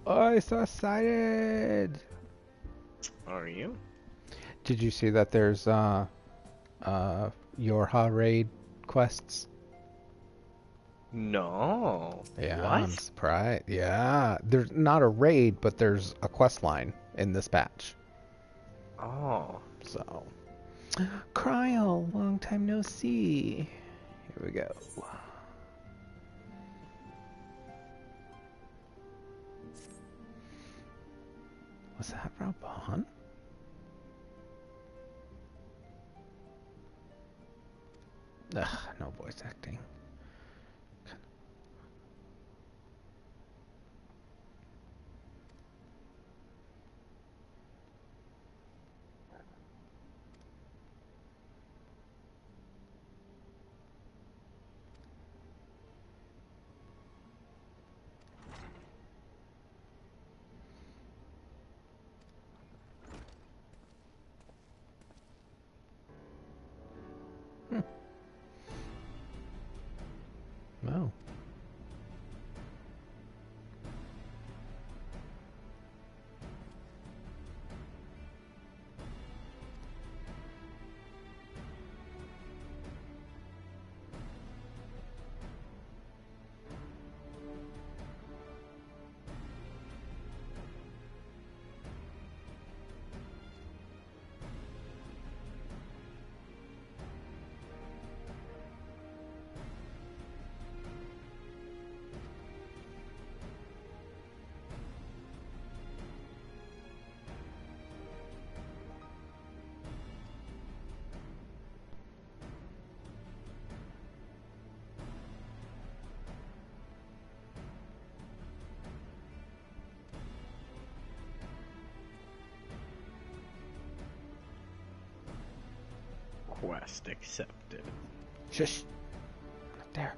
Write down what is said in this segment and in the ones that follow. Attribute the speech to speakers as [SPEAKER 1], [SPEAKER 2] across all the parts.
[SPEAKER 1] Oh, I'm so excited!
[SPEAKER 2] Are you?
[SPEAKER 1] Did you see that there's Yorha raid quests?
[SPEAKER 2] No.
[SPEAKER 1] Yeah, I'm
[SPEAKER 2] What?
[SPEAKER 1] surprised. Yeah, there's not a raid, but there's a quest line in this patch.
[SPEAKER 2] Oh.
[SPEAKER 1] So, Cryle, long time no see. Here we go. Was that Raban? Ugh, no voice acting. Hmm. No.
[SPEAKER 2] Quest accepted.
[SPEAKER 1] Shush. Not there.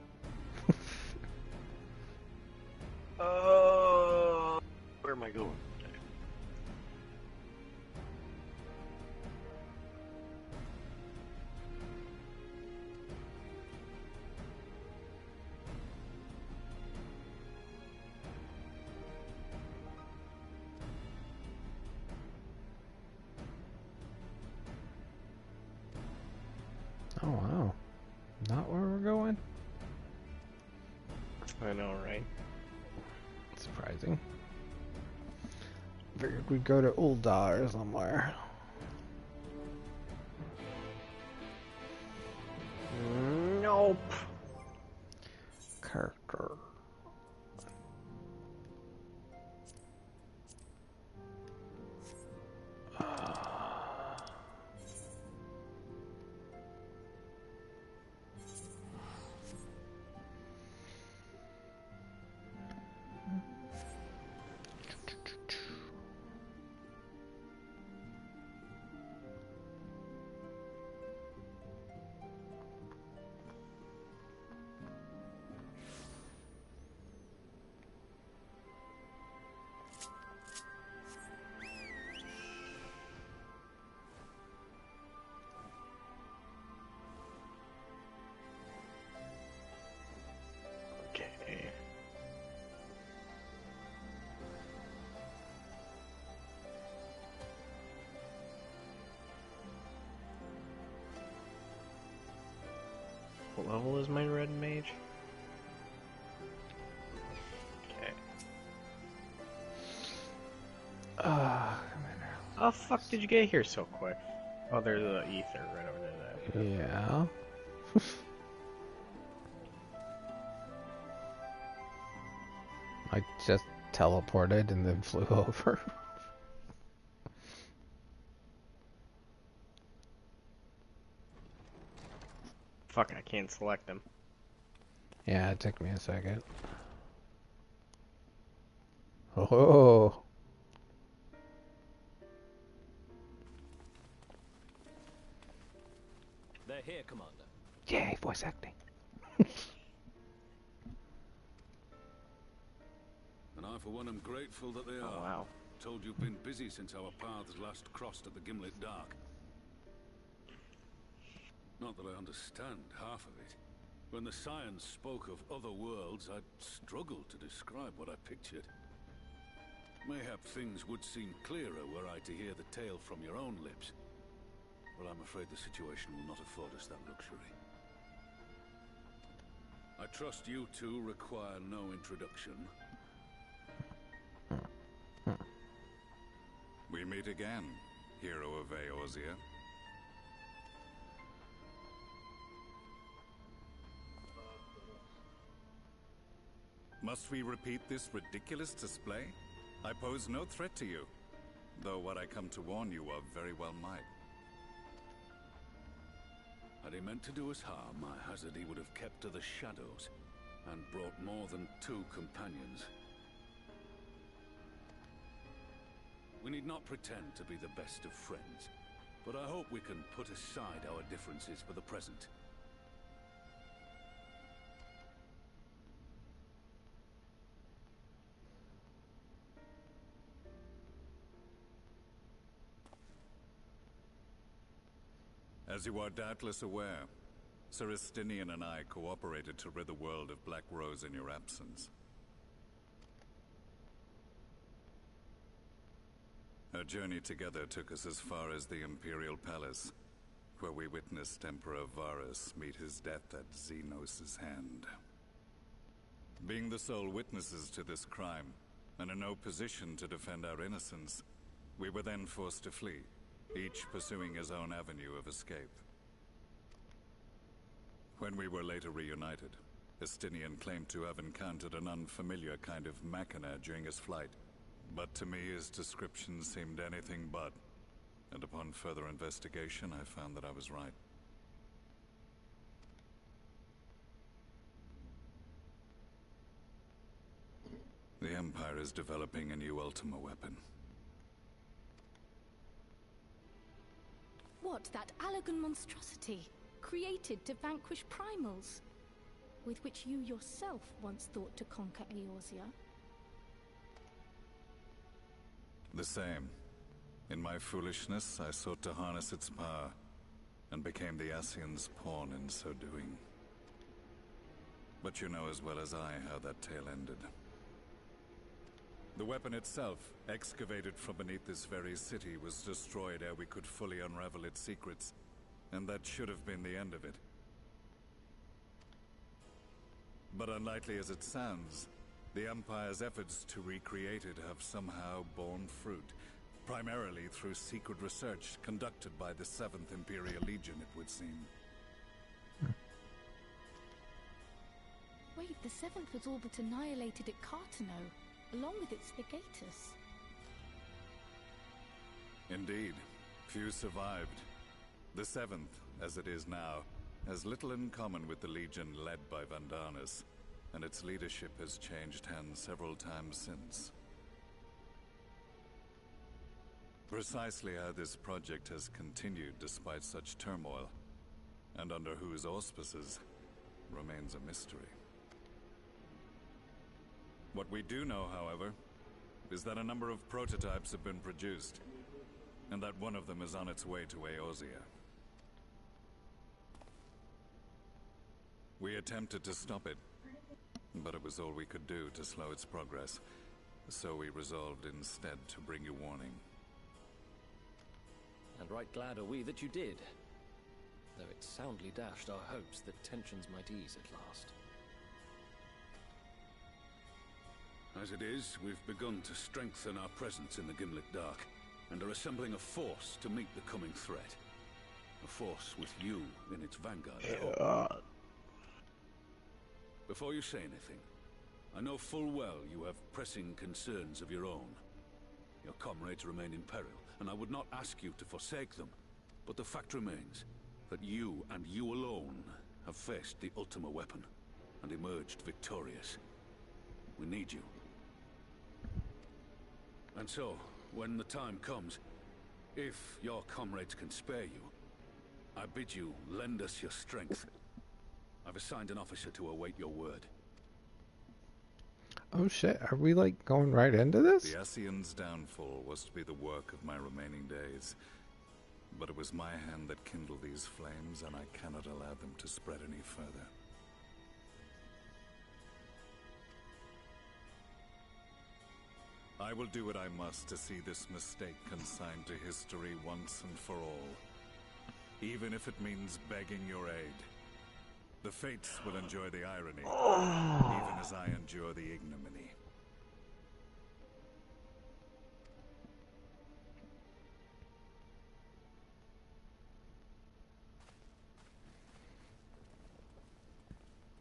[SPEAKER 2] Where am I going?
[SPEAKER 1] Oh, wow. Not where we're going?
[SPEAKER 2] I know, right?
[SPEAKER 1] Surprising. Figured we'd go to Uldar or somewhere.
[SPEAKER 2] Nope.
[SPEAKER 1] Character.
[SPEAKER 2] Okay. What level is my red mage? Okay.
[SPEAKER 1] Commander.
[SPEAKER 2] How the fuck did you get here so quick? Oh, there's the ether right over there.
[SPEAKER 1] Yeah. I just teleported and then flew over.
[SPEAKER 2] Fuck, I can't select them.
[SPEAKER 1] Yeah, it took me a second. Oh.
[SPEAKER 3] They're here, Commander.
[SPEAKER 1] Yay, voice acting.
[SPEAKER 4] And I, for one, am grateful that they
[SPEAKER 2] Oh,
[SPEAKER 4] are.
[SPEAKER 2] wow.
[SPEAKER 4] Told you've been busy since our paths last crossed at the Gimlet Dark. Not that I understand half of it. When the science spoke of other worlds, I'd struggled to describe what I pictured. Mayhap things would seem clearer were I to hear the tale from your own lips. But I'm afraid the situation will not afford us that luxury. I trust you two require no introduction. We meet again, hero of Eorzea. Must we repeat this ridiculous display? I pose no threat to you, though what I come to warn you of very well might. Had he meant to do us harm, I hazard he would have kept to the shadows, and brought more than 2 companions. We need not pretend to be the best of friends, but I hope we can put aside our differences for the present. As you are doubtless aware, Sir Estinian and I cooperated to rid the world of Black Rose in your absence. Our journey together took us as far as the Imperial Palace, where we witnessed Emperor Varus meet his death at Xenos' hand. Being the sole witnesses to this crime, and in no position to defend our innocence, we were then forced to flee, each pursuing his own avenue of escape. When we were later reunited, Estinian claimed to have encountered an unfamiliar kind of machina during his flight, but to me his description seemed anything but, and upon further investigation I found that I was right. The Empire is developing a new Ultima weapon.
[SPEAKER 3] What, that Allagan monstrosity, created to vanquish primals, with which you yourself once thought to conquer Eorzea?
[SPEAKER 4] The same. In my foolishness, I sought to harness its power, and became the Ascian's pawn in so doing. But you know as well as I how that tale ended. The weapon itself, excavated from beneath this very city, was destroyed ere we could fully unravel its secrets, and that should have been the end of it. But unlikely as it sounds, the Empire's efforts to recreate it have somehow borne fruit, primarily through secret research conducted by the 7th Imperial Legion, it would seem.
[SPEAKER 3] Wait, the 7th was all but annihilated at Cartano, along with its legatus.
[SPEAKER 4] Indeed, few survived. The 7th, as it is now, has little in common with the Legion led by Vandarnus, and its leadership has changed hands several times since. Precisely how this project has continued despite such turmoil, and under whose auspices, remains a mystery. What we do know, however, is that a number of prototypes have been produced, and that one of them is on its way to Eorzea. We attempted to stop it, but it was all we could do to slow its progress, so we resolved instead to bring you warning.
[SPEAKER 5] And right glad are we that you did, though it soundly dashed our hopes that tensions might ease at last.
[SPEAKER 4] As it is, we've begun to strengthen our presence in the Gimlet Dark, and are assembling a force to meet the coming threat. A force with you in its vanguard, I hope. Before you say anything, I know full well you have pressing concerns of your own. Your comrades remain in peril, and I would not ask you to forsake them. But the fact remains that you, and you alone, have faced the Ultima weapon, and emerged victorious. We need you. And so, when the time comes, if your comrades can spare you, I bid you lend us your strength. I've assigned an officer to await your word.
[SPEAKER 1] Oh shit, are we like going right into this?
[SPEAKER 4] The Ascian's downfall was to be the work of my remaining days. But it was my hand that kindled these flames, and I cannot allow them to spread any further. I will do what I must to see this mistake consigned to history once and for all. Even if it means begging your aid. The Fates will enjoy the irony, even as I endure the ignominy.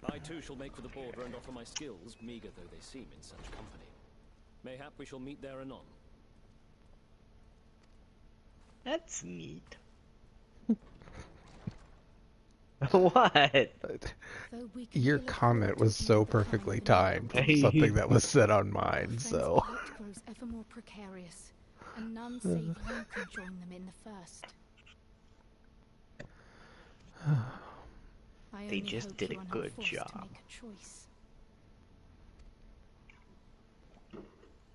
[SPEAKER 5] I too shall make for the border and offer my skills, meager though they seem in such company. Mayhap we shall meet there anon.
[SPEAKER 2] That's neat. What?
[SPEAKER 1] Your comment was so perfectly timed from something that was said on mine, so...
[SPEAKER 3] It grows ever more precarious, and none save you can join them in the first.
[SPEAKER 2] They just did a good job.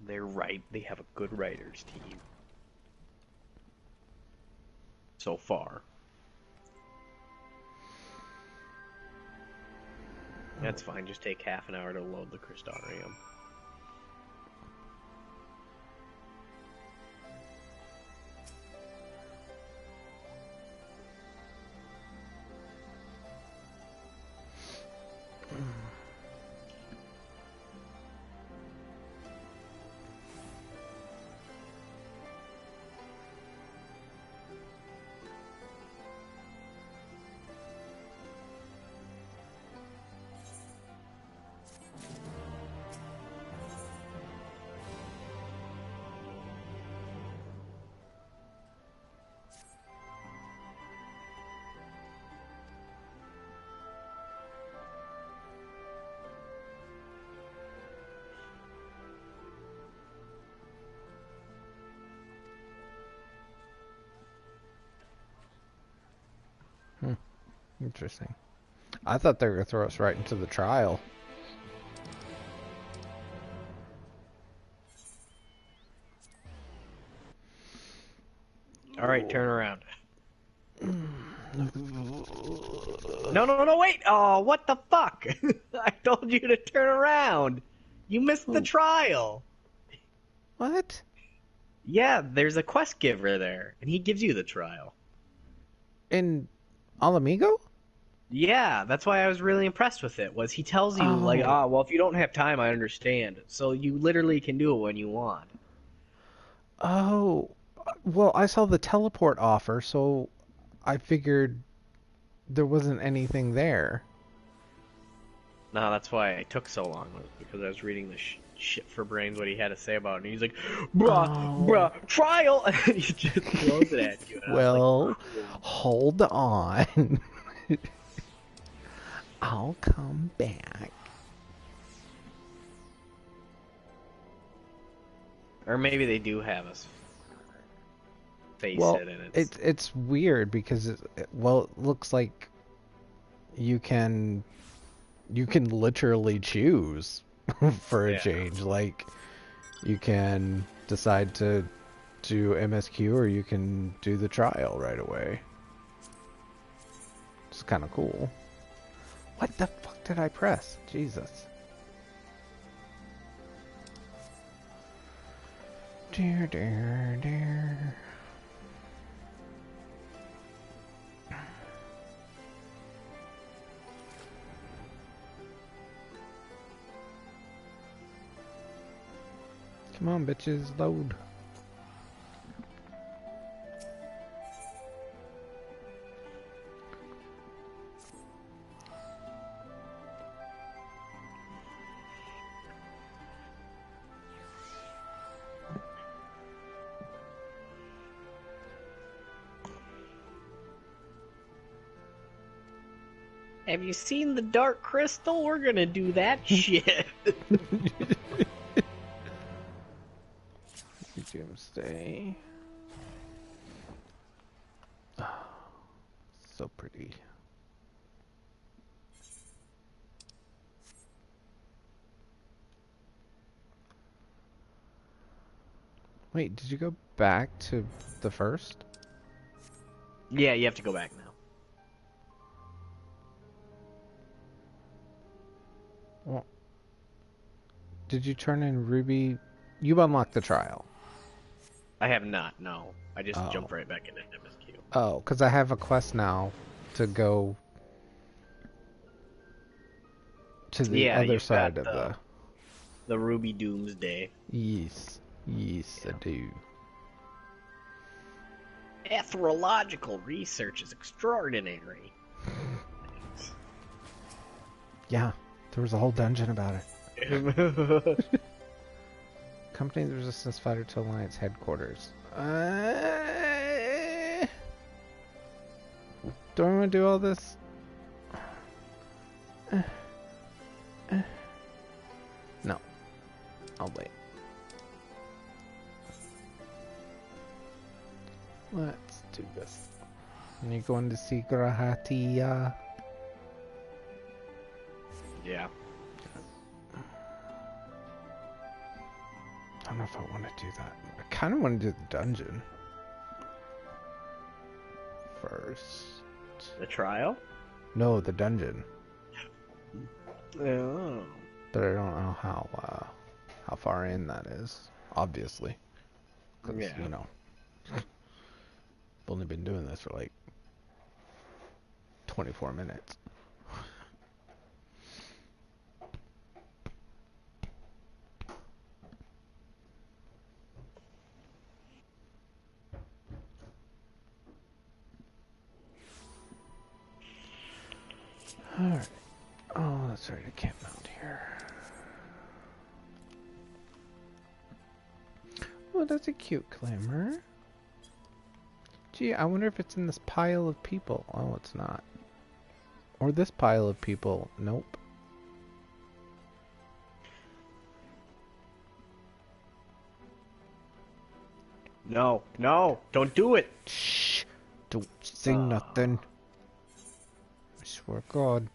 [SPEAKER 2] They're right. They have a good writers team. So far. That's fine. Just take half an hour to load the Crystarium.
[SPEAKER 1] Interesting. I thought they were going to throw us right into the trial.
[SPEAKER 2] Alright, turn around. No, wait! Oh, what the fuck? I told you to turn around! You missed the trial!
[SPEAKER 1] What?
[SPEAKER 2] Yeah, there's a quest giver there, and he gives you the trial.
[SPEAKER 1] In Alamigo?
[SPEAKER 2] Yeah, that's why I was really impressed with it, was he tells you, like, well, if you don't have time, I understand. So you literally can do it when you want.
[SPEAKER 1] Oh, well, I saw the teleport offer, so I figured there wasn't anything there.
[SPEAKER 2] No, that's why it took so long, because I was reading the shit for brains what he had to say about it, and he's like, bruh, trial! And he just throws it at you.
[SPEAKER 1] Well,
[SPEAKER 2] like, cool.
[SPEAKER 1] Hold on. I'll come back.
[SPEAKER 2] Or maybe they do have us face it, and
[SPEAKER 1] it's weird because it looks like you can literally choose for a change. Like you can decide to do MSQ or you can do the trial right away. It's kind of cool. What the fuck did I press? Jesus. Dear. Come on, bitches, load.
[SPEAKER 2] Have you seen the Dark Crystal? We're gonna do that shit.
[SPEAKER 1] Doomsday. Oh, so pretty. Wait, did you go back to the first?
[SPEAKER 2] Yeah, you have to go back now.
[SPEAKER 1] Well, did you turn in Ruby you unlocked the trial.
[SPEAKER 2] I have not. No, I just
[SPEAKER 1] Oh.
[SPEAKER 2] jumped right back into MSQ.
[SPEAKER 1] Oh, because I have a quest now to go to the other
[SPEAKER 2] you've
[SPEAKER 1] side
[SPEAKER 2] got
[SPEAKER 1] of
[SPEAKER 2] the Ruby Doomsday.
[SPEAKER 1] Yes, I do.
[SPEAKER 2] Ethrological research is extraordinary.
[SPEAKER 1] Yeah, there was a whole dungeon about it. Company of the Resistance Fighter to Alliance headquarters. Do I want to do all this? No. I'll wait. Let's do this. And you're going to see Grahatia.
[SPEAKER 2] Yeah.
[SPEAKER 1] I don't know if I want to do that. I kind of want to do the dungeon first.
[SPEAKER 2] The trial?
[SPEAKER 1] No, the dungeon.
[SPEAKER 2] Oh.
[SPEAKER 1] But I don't know how far in that is. Obviously, because
[SPEAKER 2] Yeah.
[SPEAKER 1] you know, I've only been doing this for like 24 minutes. Alright. Oh, that's right, I can't mount here. Oh, that's a cute climber. Gee, I wonder if it's in this pile of people. Oh, it's not. Or this pile of people. Nope.
[SPEAKER 2] No, don't do it.
[SPEAKER 1] Shh! Don't say nothing. I swear to God.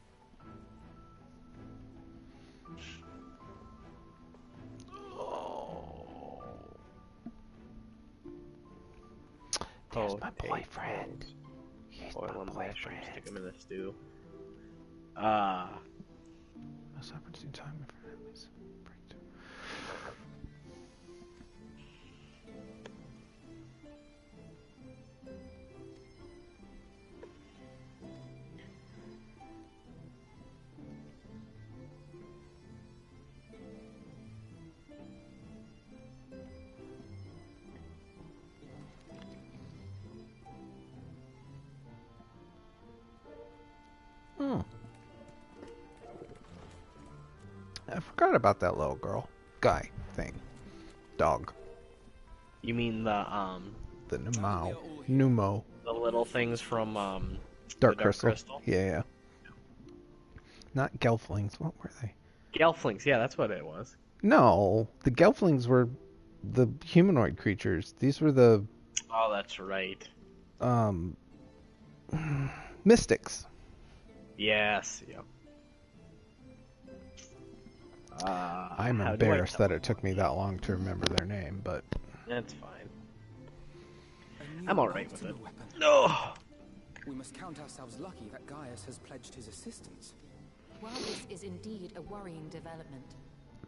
[SPEAKER 1] There's my boyfriend. He's
[SPEAKER 2] Oil and
[SPEAKER 1] my
[SPEAKER 2] mushroom,
[SPEAKER 1] boyfriend.
[SPEAKER 2] stick him in the stew.
[SPEAKER 1] Most opportune time for enemies. I forgot about that little girl. Guy thing. Dog.
[SPEAKER 2] You mean the
[SPEAKER 1] Numo.
[SPEAKER 2] the little things from
[SPEAKER 1] Dark
[SPEAKER 2] the
[SPEAKER 1] Crystal. Yeah. Not Gelflings. What were they?
[SPEAKER 2] Gelflings, yeah, that's what it was.
[SPEAKER 1] No, the Gelflings were the humanoid creatures. These were the
[SPEAKER 2] Oh, that's right.
[SPEAKER 1] mystics.
[SPEAKER 2] Yes, yeah.
[SPEAKER 1] I'm embarrassed that it took me that long to remember their name, but
[SPEAKER 2] That's fine. I'm alright with it. No!
[SPEAKER 6] We must count ourselves lucky that Gaius has pledged his assistance.
[SPEAKER 7] While this is indeed a worrying development,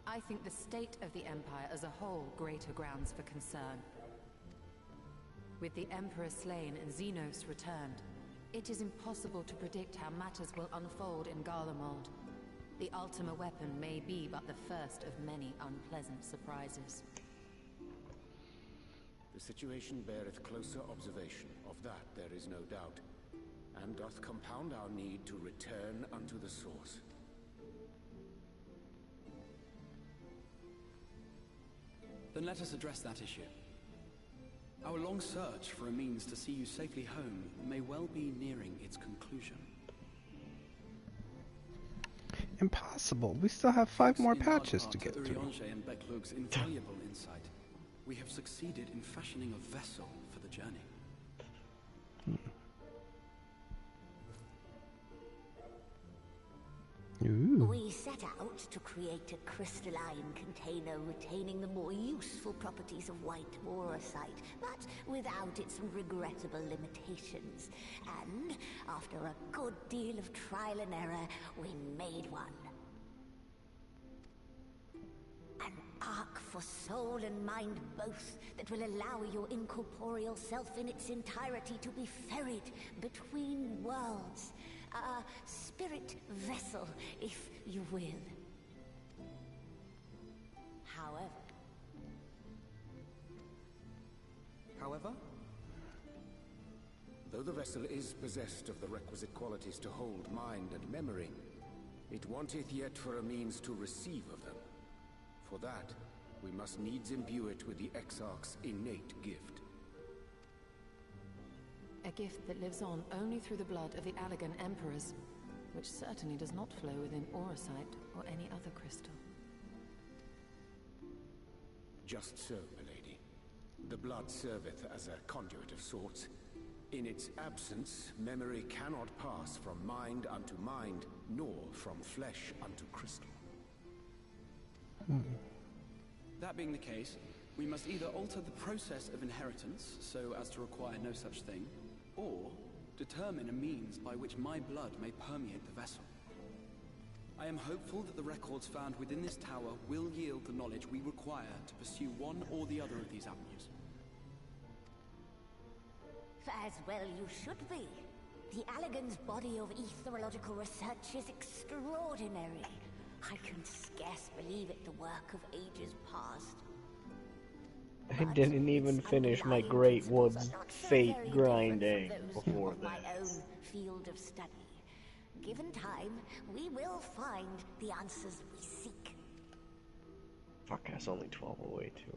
[SPEAKER 7] I think the state of the Empire as a whole greater grounds for concern. With the Emperor slain and Xenos returned, it is impossible to predict how matters will unfold in Garlemald. The Ultima weapon may be but the first of many unpleasant surprises.
[SPEAKER 6] The situation beareth closer observation, of that there is no doubt, and doth compound our need to return unto the source.
[SPEAKER 8] Then let us address that issue. Our long search for a means to see you safely home may well be nearing its conclusion.
[SPEAKER 1] impossible. We still have 5 more
[SPEAKER 8] In
[SPEAKER 1] patches
[SPEAKER 8] large
[SPEAKER 1] to
[SPEAKER 8] part
[SPEAKER 1] get through.
[SPEAKER 8] Urianger and Becklug's invaluable insight, we have succeeded in fashioning a vessel for the journey.
[SPEAKER 1] Ooh.
[SPEAKER 9] We set out to create a crystalline container retaining the more useful properties of white morosite, but without its regrettable limitations. And after a good deal of trial and error, we made one. An arc for soul and mind both that will allow your incorporeal self in its entirety to be ferried between worlds. A spirit vessel, if you will.
[SPEAKER 6] However? Though the vessel is possessed of the requisite qualities to hold mind and memory, it wanteth yet for a means to receive of them. For that, we must needs imbue it with the Exarch's innate gift.
[SPEAKER 7] A gift that lives on only through the blood of the Allegan Emperors, which certainly does not flow within Aurosite or any other crystal.
[SPEAKER 6] Just so, milady. The blood serveth as a conduit of sorts. In its absence, memory cannot pass from mind unto mind, nor from flesh unto crystal.
[SPEAKER 8] That being the case, we must either alter the process of inheritance so as to require no such thing, or determine a means by which my blood may permeate the vessel. I am hopeful that the records found within this tower will yield the knowledge we require to pursue one or the other of these avenues.
[SPEAKER 9] As well you should be. The Allegan's body of etherological research is extraordinary. I can scarce believe it the work of ages past.
[SPEAKER 2] I didn't even finish my Great Woods Fate grinding before
[SPEAKER 9] my own
[SPEAKER 2] this.
[SPEAKER 9] field of study. Given time, we will find the answers we seek.
[SPEAKER 2] Fuck, that's only 12 away too.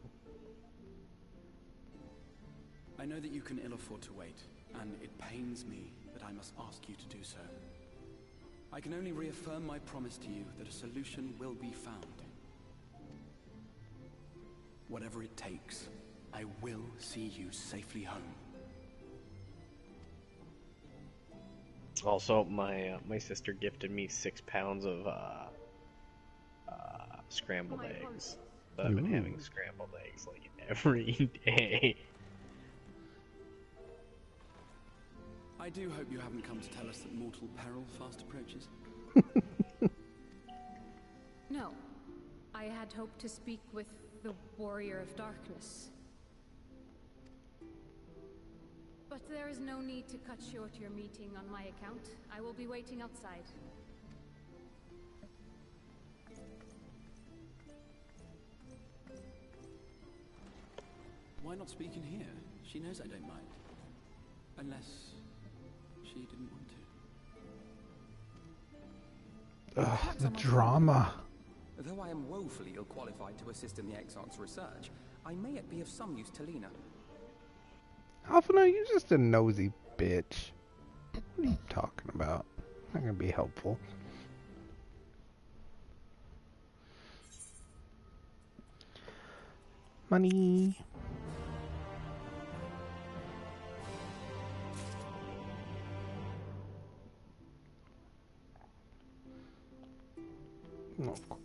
[SPEAKER 8] I know that you can ill afford to wait, and it pains me that I must ask you to do so. I can only reaffirm my promise to you that a solution will be found. Whatever it takes, I will see you safely home.
[SPEAKER 2] Also, my sister gifted me 6 pounds of scrambled eggs. But I've been having scrambled eggs like every day.
[SPEAKER 8] I do hope you haven't come to tell us that mortal peril fast approaches.
[SPEAKER 10] No. I had hoped to speak with the Warrior of Darkness. But there is no need to cut short your meeting on my account. I will be waiting outside.
[SPEAKER 8] Why not speak in here? She knows I don't mind. Unless she didn't want to.
[SPEAKER 1] Ugh, the drama.
[SPEAKER 11] Though I am woefully ill-qualified to assist in the Exarch's research, I may yet be of some use to Lena.
[SPEAKER 1] Alphina, you're just a nosy bitch. What are you talking about? Not gonna be helpful. Money. No, of course.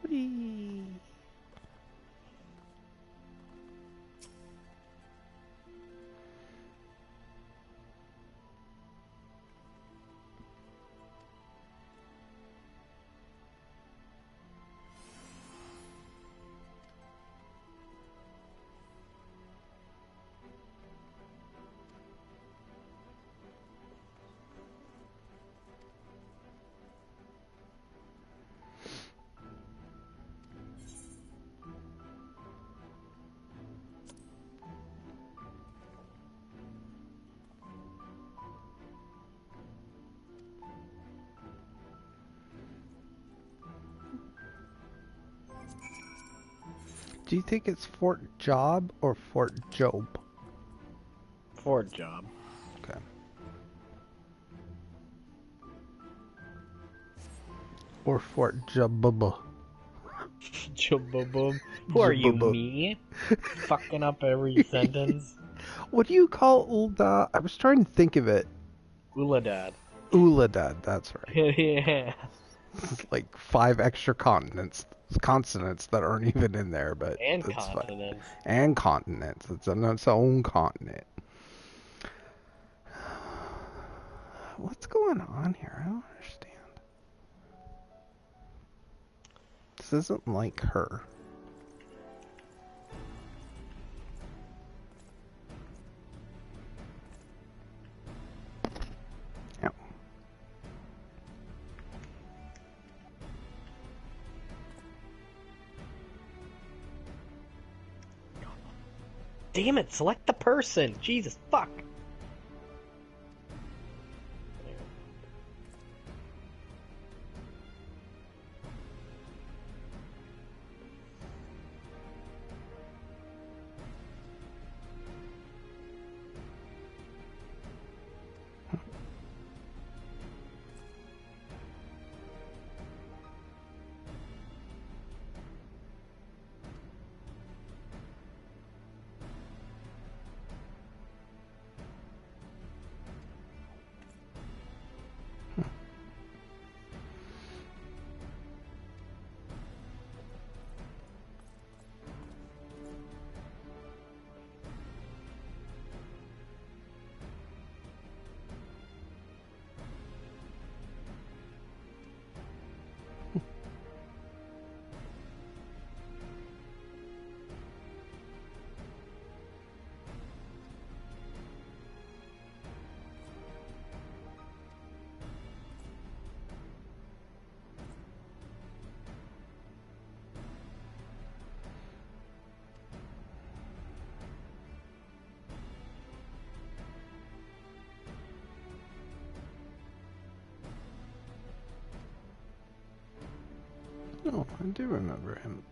[SPEAKER 1] Whee! Do you think it's Fort Job or Fort Job?
[SPEAKER 2] Fort Job.
[SPEAKER 1] Okay. Or Fort Jabba.
[SPEAKER 2] Jabba-bum. Who are you,
[SPEAKER 1] Jabba.
[SPEAKER 2] me? Fucking up every sentence.
[SPEAKER 1] What do you call Ulda? I was trying to think of it.
[SPEAKER 2] Uladad.
[SPEAKER 1] Uladad, that's right.
[SPEAKER 2] Yeah.
[SPEAKER 1] Like 5 extra consonants that aren't even in there, but
[SPEAKER 2] And
[SPEAKER 1] that's
[SPEAKER 2] continents.
[SPEAKER 1] fine. And continents. It's on its own continent. What's going on here? I don't understand. This isn't like her. Yep.
[SPEAKER 2] Damn it, select the person. Jesus, fuck.
[SPEAKER 1] Oh, I do remember him.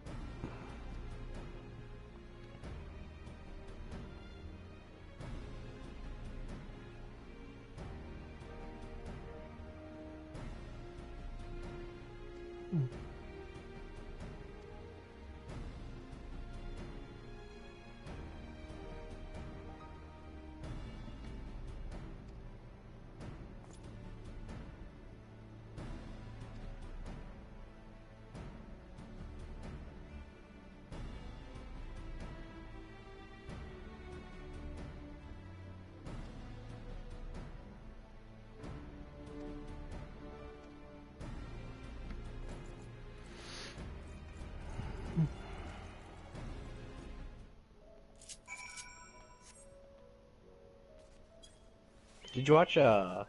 [SPEAKER 2] Did you watch, I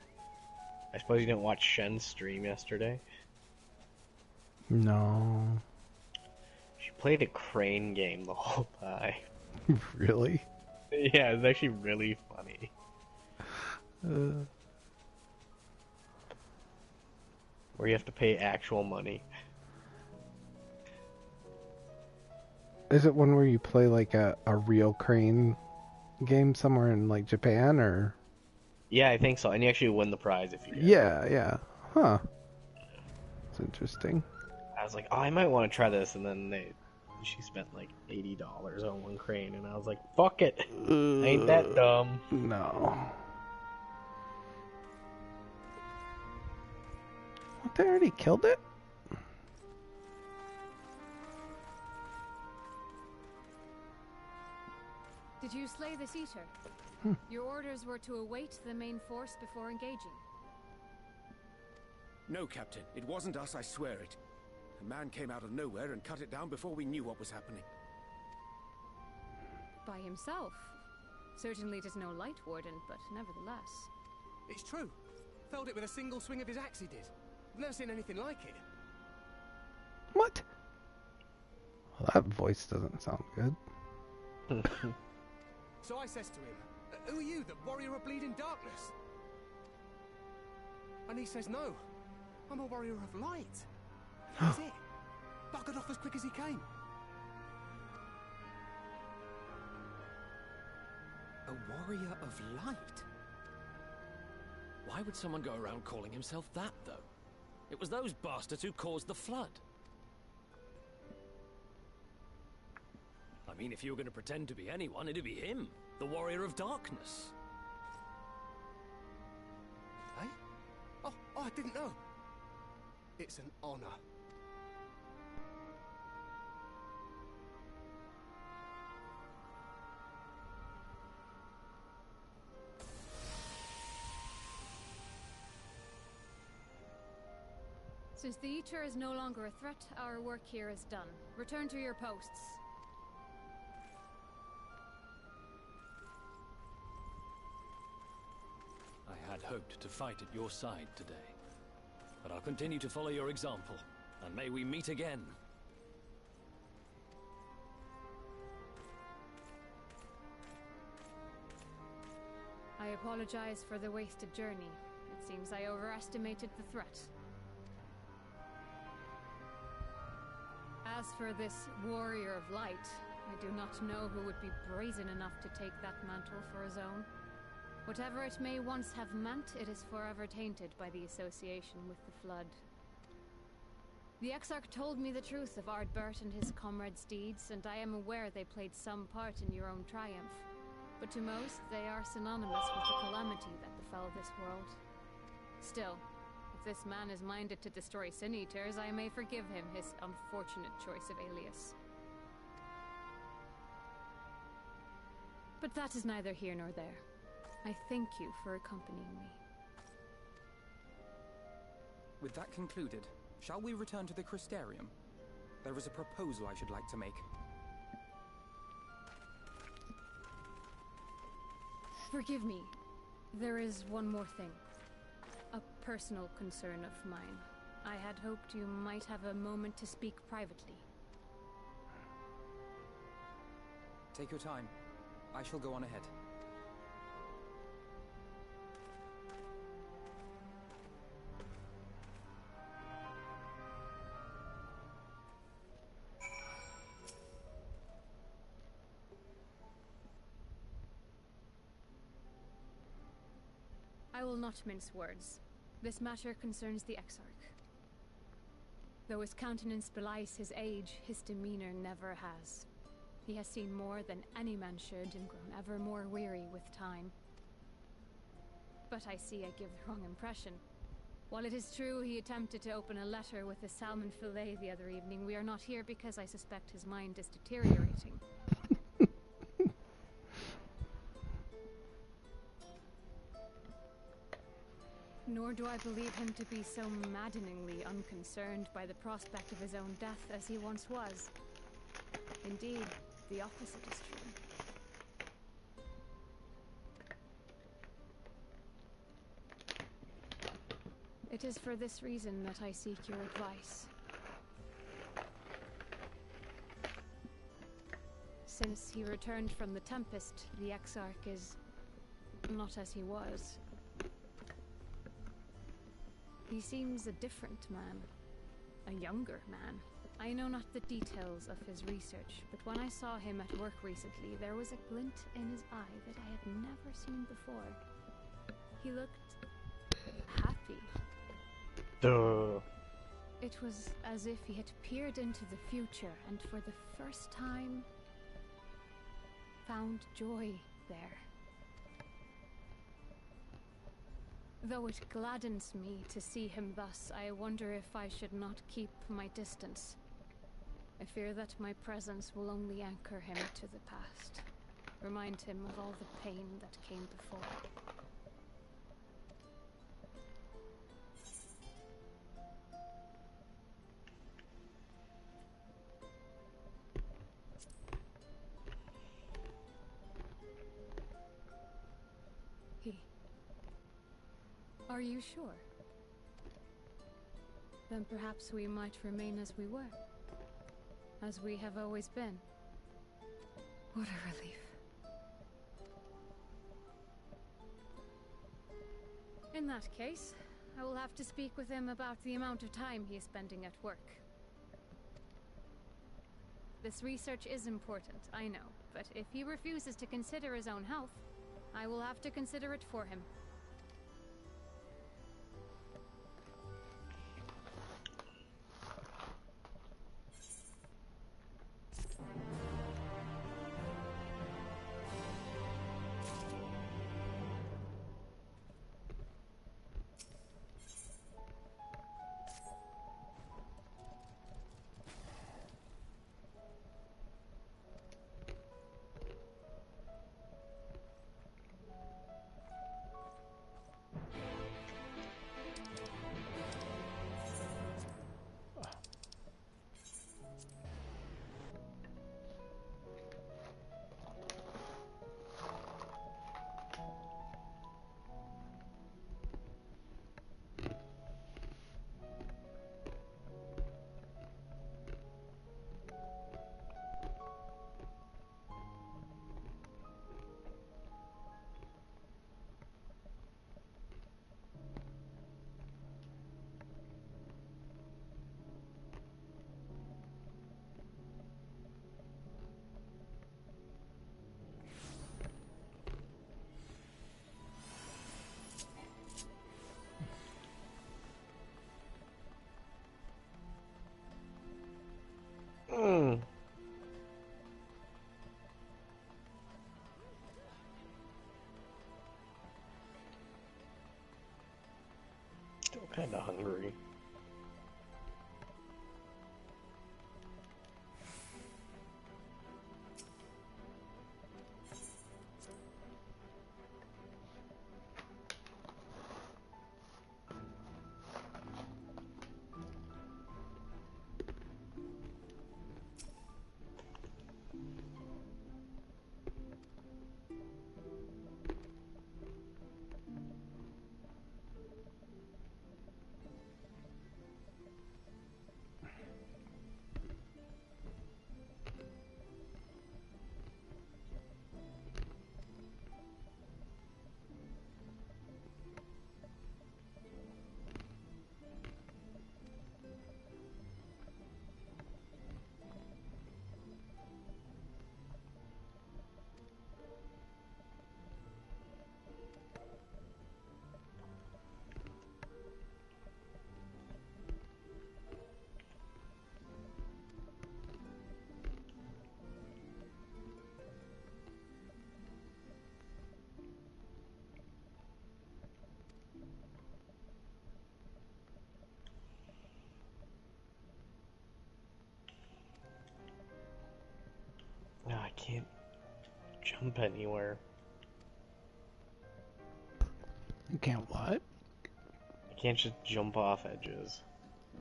[SPEAKER 2] suppose you didn't watch Shen's stream yesterday?
[SPEAKER 1] No.
[SPEAKER 2] She played a crane game the whole time.
[SPEAKER 1] Really?
[SPEAKER 2] Yeah, it was actually really funny. Where you have to pay actual money.
[SPEAKER 1] Is it one where you play like a real crane game somewhere in like Japan or?
[SPEAKER 2] Yeah, I think so. And you actually win the prize if you get it.
[SPEAKER 1] Yeah. Huh. It's interesting.
[SPEAKER 2] I was like, oh, I might want to try this, and then she spent like $80 on one crane, and I was like, fuck it. Ain't that dumb.
[SPEAKER 1] No. What, they already killed it?
[SPEAKER 10] Did you slay this eater? Your orders were to await the main force before engaging.
[SPEAKER 6] No, Captain. It wasn't us, I swear it. A man came out of nowhere and cut it down before we knew what was happening.
[SPEAKER 10] By himself. Certainly it is no light warden, but nevertheless.
[SPEAKER 11] It's true. Felled it with a single swing of his axe, he did. I've never seen anything like it.
[SPEAKER 1] What? Well, that voice doesn't sound good.
[SPEAKER 11] So I says to him, who are you, the warrior of bleeding darkness? And he says, no, I'm a warrior of light. That's it. Buggered off as quick as he came.
[SPEAKER 5] A warrior of light? Why would someone go around calling himself that, though? It was those bastards who caused the flood. I mean, if you were going to pretend to be anyone, it'd be him, the Warrior of Darkness.
[SPEAKER 12] Hey? Oh, I didn't know. It's an honor.
[SPEAKER 10] Since the Eater is no longer a threat, our work here is done. Return to your posts.
[SPEAKER 5] I had hoped to fight at your side today, but I'll continue to follow your example, and may we meet again.
[SPEAKER 10] I apologize for the wasted journey. It seems I overestimated the threat. As for this Warrior of Light, I do not know who would be brazen enough to take that mantle for his own. Whatever it may once have meant, it is forever tainted by the association with the Flood. The Exarch told me the truth of Ardbert and his comrades' deeds, and I am aware they played some part in your own triumph. But to most, they are synonymous with the calamity that befell this world. Still, if this man is minded to destroy Sin Eaters, I may forgive him his unfortunate choice of alias. But that is neither here nor there. I thank you for accompanying me.
[SPEAKER 11] With that concluded, shall we return to the Crystarium? There is a proposal I should like to make.
[SPEAKER 10] Forgive me. There is one more thing. A personal concern of mine. I had hoped you might have a moment to speak privately.
[SPEAKER 11] Take your time. I shall go on ahead.
[SPEAKER 10] I will not mince words. This matter concerns the Exarch. Though his countenance belies his age, his demeanor never has. He has seen more than any man should and grown ever more weary with time. But I see I give the wrong impression. While it is true he attempted to open a letter with a salmon fillet the other evening, we are not here because I suspect his mind is deteriorating. Nor do I believe him to be so maddeningly unconcerned by the prospect of his own death as he once was. Indeed, the opposite is true. It is for this reason that I seek your advice. Since he returned from the Tempest, the Exarch is not as he was. He seems a different man. A younger man. I know not the details of his research, but when I saw him at work recently, there was a glint in his eye that I had never seen before. He looked happy.
[SPEAKER 2] Duh.
[SPEAKER 10] It was as if he had peered into the future and for the first time found joy there. Though it gladdens me to see him thus, I wonder if I should not keep my distance. I fear that my presence will only anchor him to the past, remind him of all the pain that came before. Are you sure? Then perhaps we might remain as we were. As we have always been. What a relief. In that case, I will have to speak with him about the amount of time he is spending at work. This research is important, I know, but if he refuses to consider his own health, I will have to consider it for him.
[SPEAKER 2] Still kind of hungry. No, I can't jump anywhere.
[SPEAKER 1] You can't what?
[SPEAKER 2] I can't just jump off edges.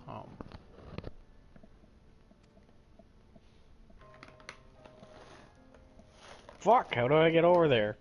[SPEAKER 1] Oh.
[SPEAKER 2] Fuck, how do I get over there?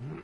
[SPEAKER 1] What?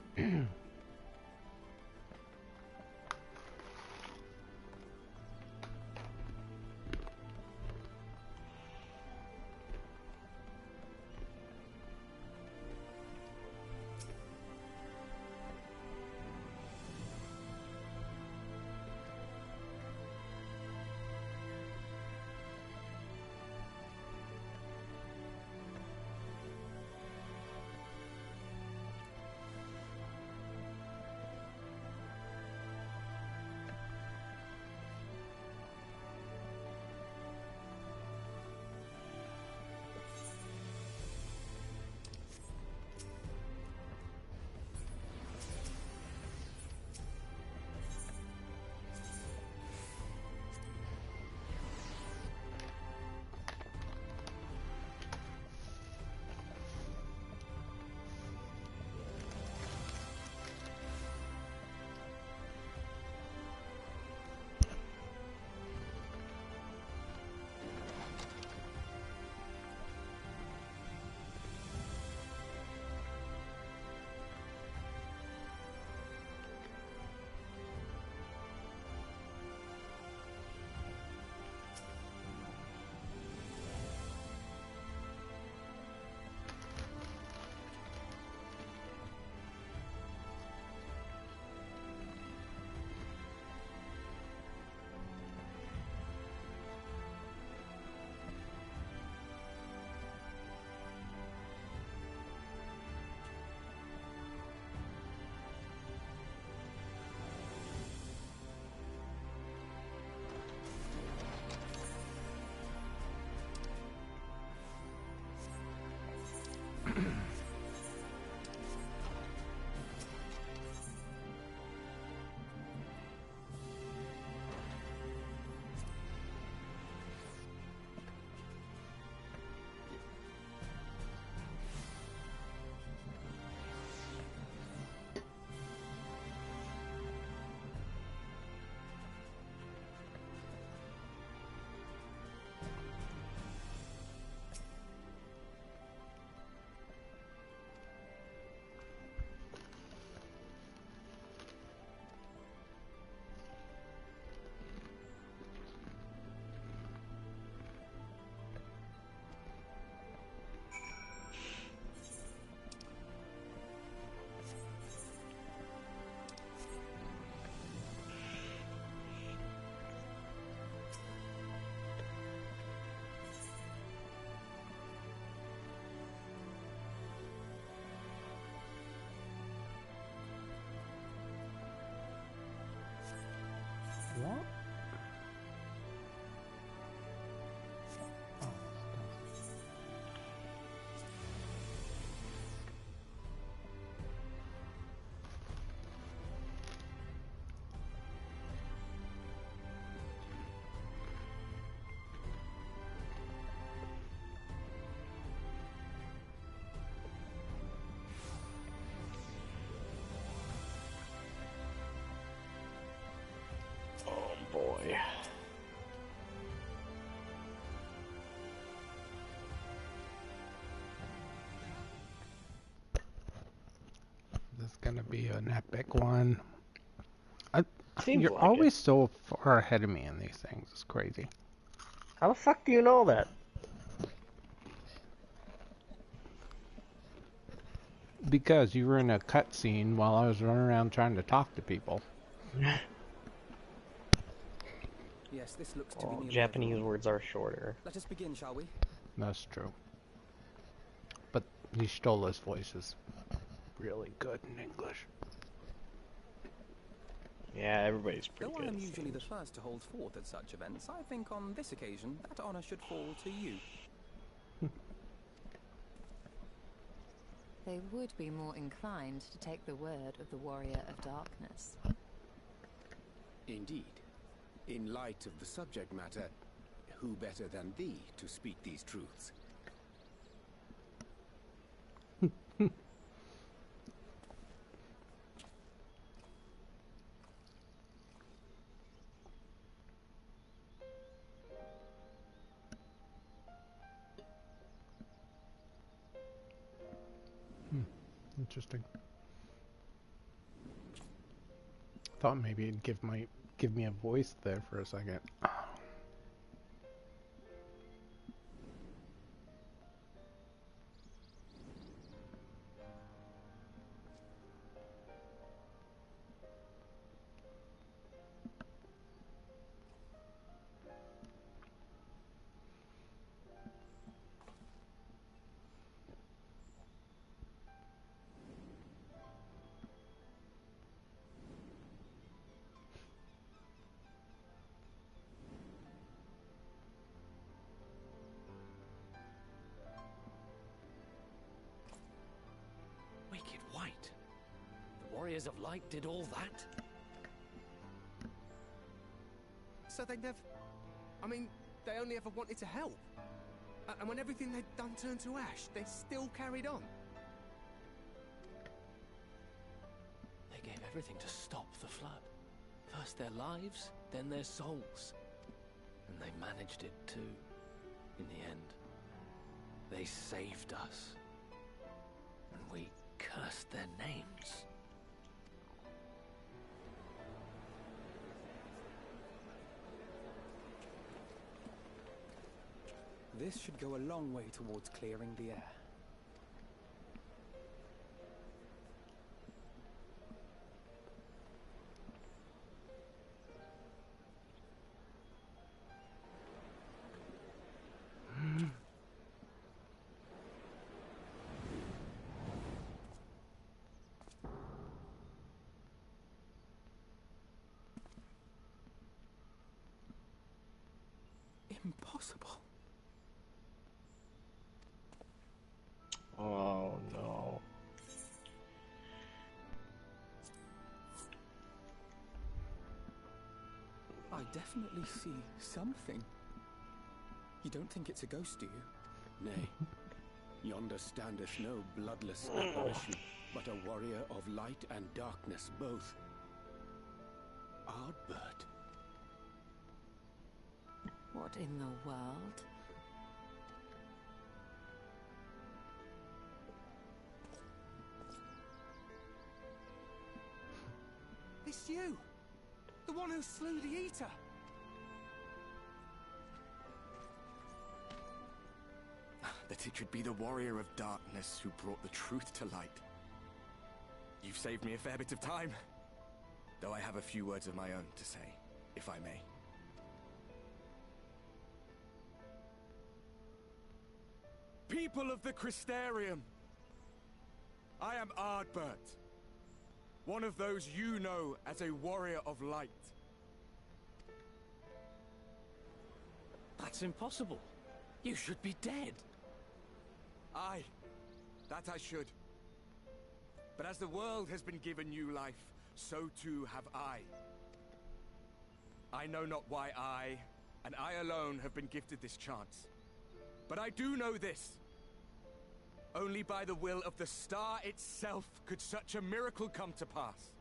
[SPEAKER 2] Oh boy.
[SPEAKER 1] This is gonna be an epic one.
[SPEAKER 2] Seems
[SPEAKER 1] You're
[SPEAKER 2] like
[SPEAKER 1] always so far ahead of me in these things. It's crazy.
[SPEAKER 2] How the fuck do you know that?
[SPEAKER 1] Because you were in a cutscene while I was running around trying to talk to people.
[SPEAKER 11] Yes, this looks to be
[SPEAKER 2] Well,
[SPEAKER 11] nearly
[SPEAKER 2] Japanese
[SPEAKER 11] everyone.
[SPEAKER 2] words are shorter.
[SPEAKER 11] Let us begin, shall we?
[SPEAKER 1] That's true. But he stole his voices really good in English.
[SPEAKER 2] Yeah, everybody's pretty
[SPEAKER 11] Though
[SPEAKER 2] good.
[SPEAKER 11] I am usually the first to hold forth at such events, I think on this occasion that honor should fall to you.
[SPEAKER 7] They would be more inclined to take the word of the Warrior of Darkness.
[SPEAKER 6] Indeed. In light of the subject matter, who better than thee to speak these truths?
[SPEAKER 1] Interesting. thought maybe it'd give me a voice there for a second.
[SPEAKER 5] Wicked White. The Warriors of Light did all that?
[SPEAKER 12] So they never... I mean, they only ever wanted to help. And when everything they'd done turned to ash, they still carried on.
[SPEAKER 5] They gave everything to stop the flood. First their lives, then their souls. And they managed it too, in the end. They saved us. And we cursed their names.
[SPEAKER 11] This should go a long way towards clearing the air.
[SPEAKER 12] Impossible.
[SPEAKER 2] Oh no.
[SPEAKER 11] I definitely see something. You don't think it's a ghost, do you?
[SPEAKER 6] Nay. Yonder standeth no bloodless apparition, but a warrior of light and darkness both. Ardbert.
[SPEAKER 7] What in the world?
[SPEAKER 12] It's you! The one who slew the Eater! That it should be the warrior of darkness who brought the truth to light. You've saved me a fair bit of time. Though I have a few words of my own to say, if I may. People of the Crystarium! I am Ardbert. One of those you know as a warrior of light.
[SPEAKER 5] That's impossible. You should be dead.
[SPEAKER 12] Aye, that I should. But as the world has been given new life, so too have I. I know not why I, and I alone, have been gifted this chance. But I do know this. Only by the will of the star itself could such a miracle come to pass.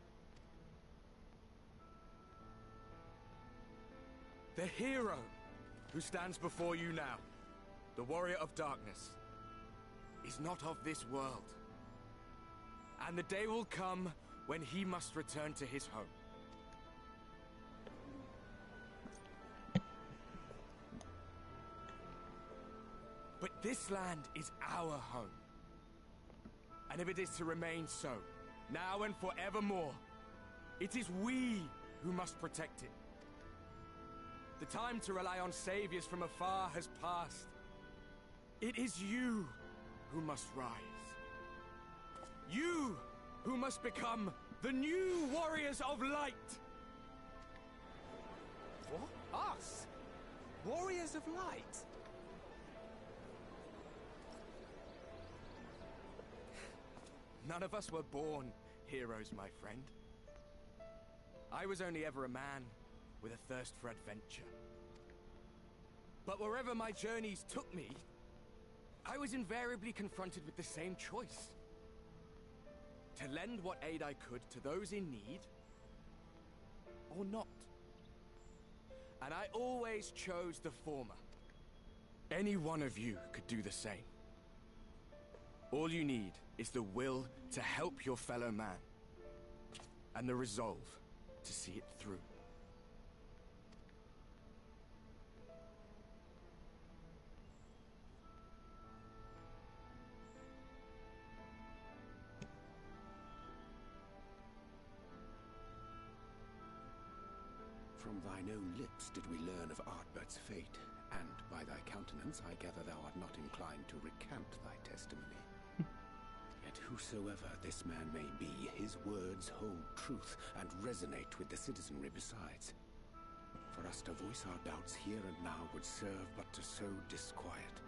[SPEAKER 12] The hero who stands before you now, the warrior of darkness, is not of this world. And the day will come when he must return to his home. But this land is our home. And if it is to remain so, now and forevermore, it is we who must protect it. The time to rely on saviors from afar has passed. It is you who must rise. You who must become the new warriors of light.
[SPEAKER 11] What? Us? Warriors of light?
[SPEAKER 12] None of us were born heroes, my friend. I was only ever a man with a thirst for adventure. But wherever my journeys took me, I was invariably confronted with the same choice. To lend what aid I could to those in need, or not. And I always chose the former. Any one of you could do the same. All you need is the will to help your fellow man, and the resolve
[SPEAKER 5] to see it through.
[SPEAKER 6] From thine own lips did we learn of Ardbert's fate, and by thy countenance I gather thou art not inclined to recant thy testimony. Yet whosoever this man may be, his words hold truth and resonate with the citizenry besides. For us to voice our doubts here and now would serve but to sow disquiet.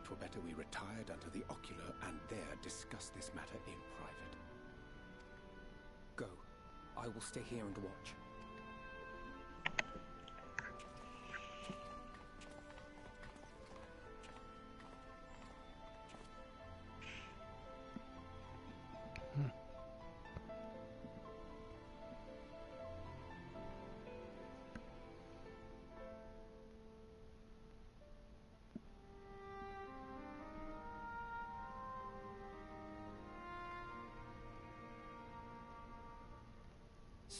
[SPEAKER 6] 'Twere better we retired unto the ocular and there discuss this matter in private.
[SPEAKER 11] Go. I will stay here and watch.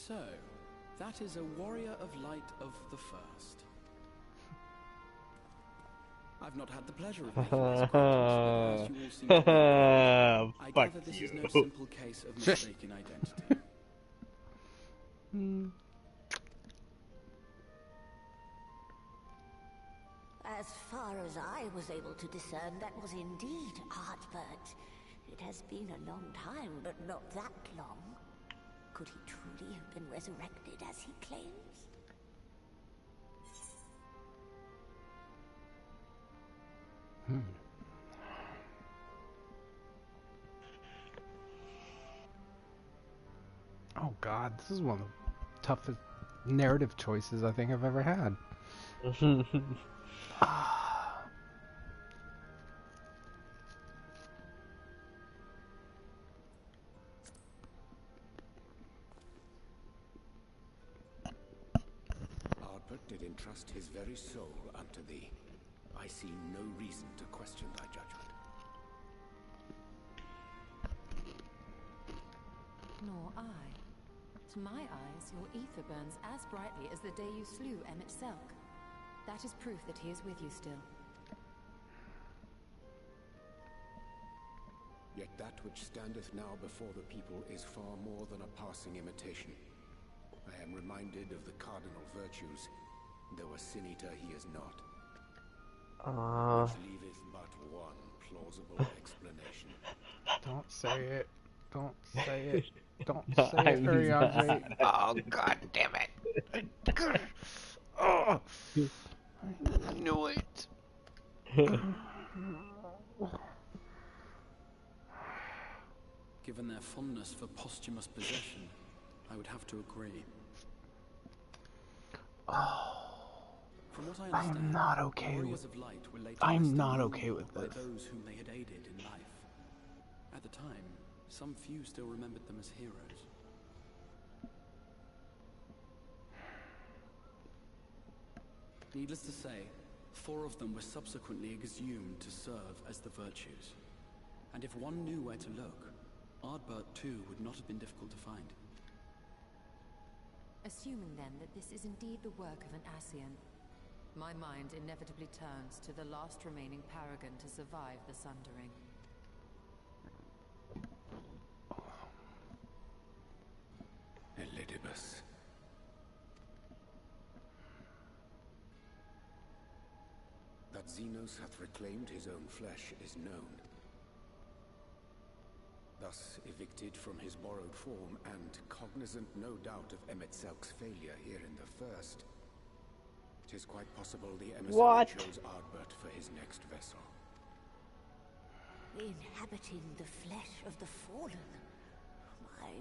[SPEAKER 8] So, that is a warrior of light of the first. I've not had the pleasure of making this acquaintance, but as you all seem to be, I gather this is no simple case of mistaken identity.
[SPEAKER 9] As far as I was able to discern, that was indeed Ardbert. It has been a long time, but not that long. Could he truly have been resurrected as he claims?
[SPEAKER 1] Oh god, this is one of the toughest narrative choices I think I've ever had.
[SPEAKER 6] Ardbert did entrust his very soul unto thee. I see no reason to question thy judgment.
[SPEAKER 7] Nor I. To my eyes, your ether burns as brightly as the day you slew Emmett Selk. That is proof that he is with you still.
[SPEAKER 6] Yet that which standeth now before the people is far more than a passing imitation. I am reminded of the cardinal virtues, though a sin eater he is not. Which leaveth but one plausible explanation.
[SPEAKER 1] Don't say it. Don't say it. Don't say it, Urianger. Oh, god damn it. Oh, I knew it.
[SPEAKER 8] Given their fondness for posthumous possession, I would have to agree. From what I understand,
[SPEAKER 1] I'm not okay
[SPEAKER 8] warriors
[SPEAKER 1] with.
[SPEAKER 8] of light were later
[SPEAKER 1] I'm not
[SPEAKER 8] listed
[SPEAKER 1] okay with
[SPEAKER 8] by
[SPEAKER 1] this.
[SPEAKER 8] those whom they had aided in life. At the time, some few still remembered them as heroes. Needless to say, 4 of them were subsequently exhumed to serve as the virtues. And if one knew where to look, Ardbert too would not have been difficult to find.
[SPEAKER 7] Assuming then that this is indeed the work of an Ascian, my mind inevitably turns to the last remaining paragon to survive the Sundering.
[SPEAKER 6] Elidibus. That Xenos hath reclaimed his own flesh is known. Thus evicted from his borrowed form, and cognizant no doubt of Emmett Selk's failure here in the first, it is quite possible the emissary chose Ardbert for his next vessel.
[SPEAKER 9] Inhabiting the flesh of the fallen? Why,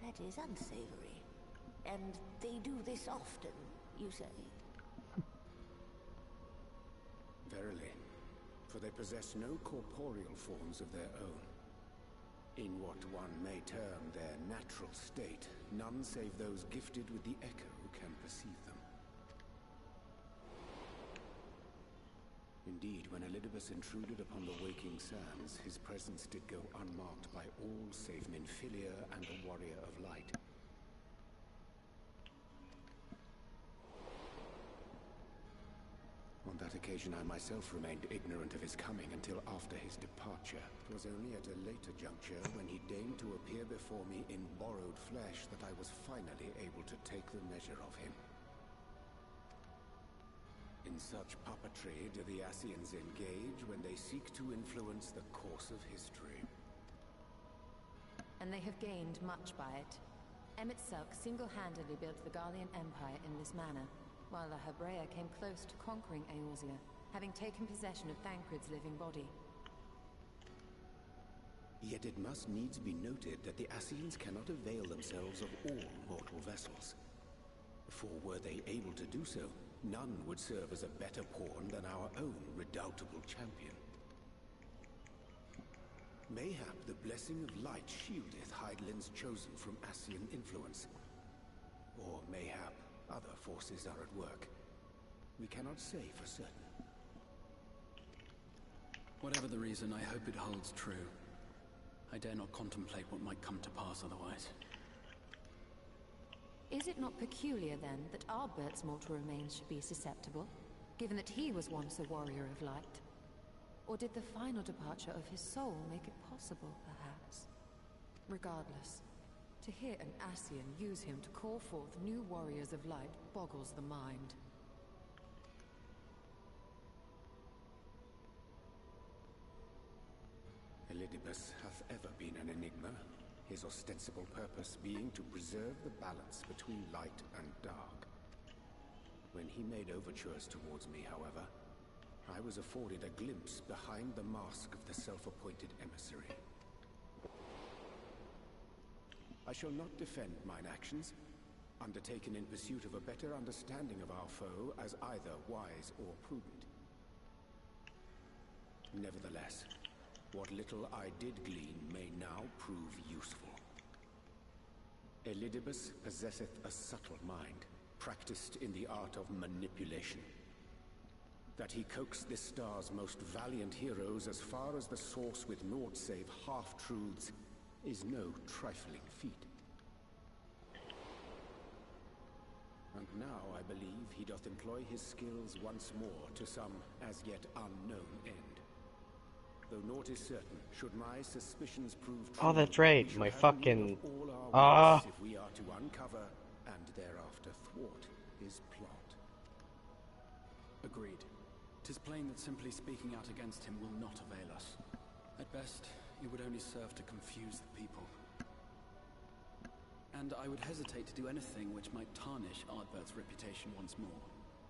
[SPEAKER 9] that is unsavory. And they do this often, you say?
[SPEAKER 6] Verily, for they possess no corporeal forms of their own. In what one may term their natural state, none save those gifted with the echo can perceive them. Indeed, when Elidibus intruded upon the waking sands, his presence did go unmarked by all save Minfilia and the Warrior of Light. that occasion I myself remained ignorant of his coming until after his departure. It was only at a later juncture, when he deigned to appear before me in borrowed flesh, that I was finally able to take the measure of him. In such puppetry do the Ascians engage when they seek to influence the course of history.
[SPEAKER 7] And they have gained much by it. Emmett Selk single-handedly built the Garlean Empire in this manner, while the Hebrea came close to conquering Eorzea, having taken possession of Thancred's living body.
[SPEAKER 6] Yet it must needs be noted that the Ascians cannot avail themselves of all mortal vessels. For were they able to do so, none would serve as a better pawn than our own redoubtable champion. Mayhap the blessing of light shieldeth Hydaelyn's chosen from Ascian influence. Or mayhap other forces are at work. We cannot say for certain.
[SPEAKER 8] Whatever the reason, I hope it holds true. I dare not contemplate what might come to pass otherwise.
[SPEAKER 7] Is it not peculiar, then, that Ardbert's mortal remains should be susceptible, given that he was once a warrior of light? Or did the final departure of his soul make it possible, perhaps? Regardless, to hear an Ascian use him to call forth new warriors of light boggles the mind.
[SPEAKER 6] Elidibus hath ever been an enigma, his ostensible purpose being to preserve the balance between light and dark. When he made overtures towards me, however, I was afforded a glimpse behind the mask of the self-appointed emissary. I shall not defend mine actions, undertaken in pursuit of a better understanding of our foe as either wise or prudent. Nevertheless, what little I did glean may now prove useful. Elidibus possesseth a subtle mind, practiced in the art of manipulation. That he coaxed this star's most valiant heroes as far as the source with naught save half-truths is no trifling feat. And now I believe he doth employ his skills once more to some as yet unknown end. Though naught is certain, should my suspicions prove true,
[SPEAKER 2] Oh, that's right,
[SPEAKER 6] we shall
[SPEAKER 2] my
[SPEAKER 6] have
[SPEAKER 2] fucking...
[SPEAKER 6] need of all our wits if we are to uncover and thereafter thwart his plot.
[SPEAKER 8] Agreed. 'Tis plain that simply speaking out against him will not avail us. At best, it would only serve to confuse the people. And I would hesitate to do anything which might tarnish Ardbert's reputation once more,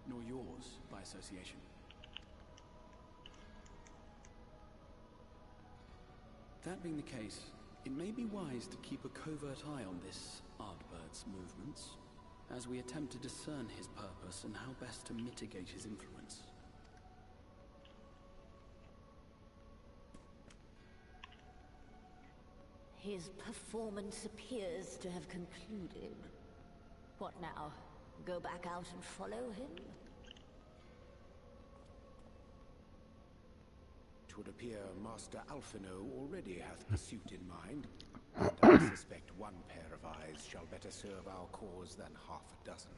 [SPEAKER 8] nor yours by association. That being the case, it may be wise to keep a covert eye on this Ardbert's movements, as we attempt to discern his purpose and how best to mitigate his influence.
[SPEAKER 9] His performance appears to have concluded. What now? Go back out and follow him?
[SPEAKER 6] Twould appear Master Alphino already hath pursuit in mind, and I suspect one pair of eyes shall better serve our cause than half a dozen.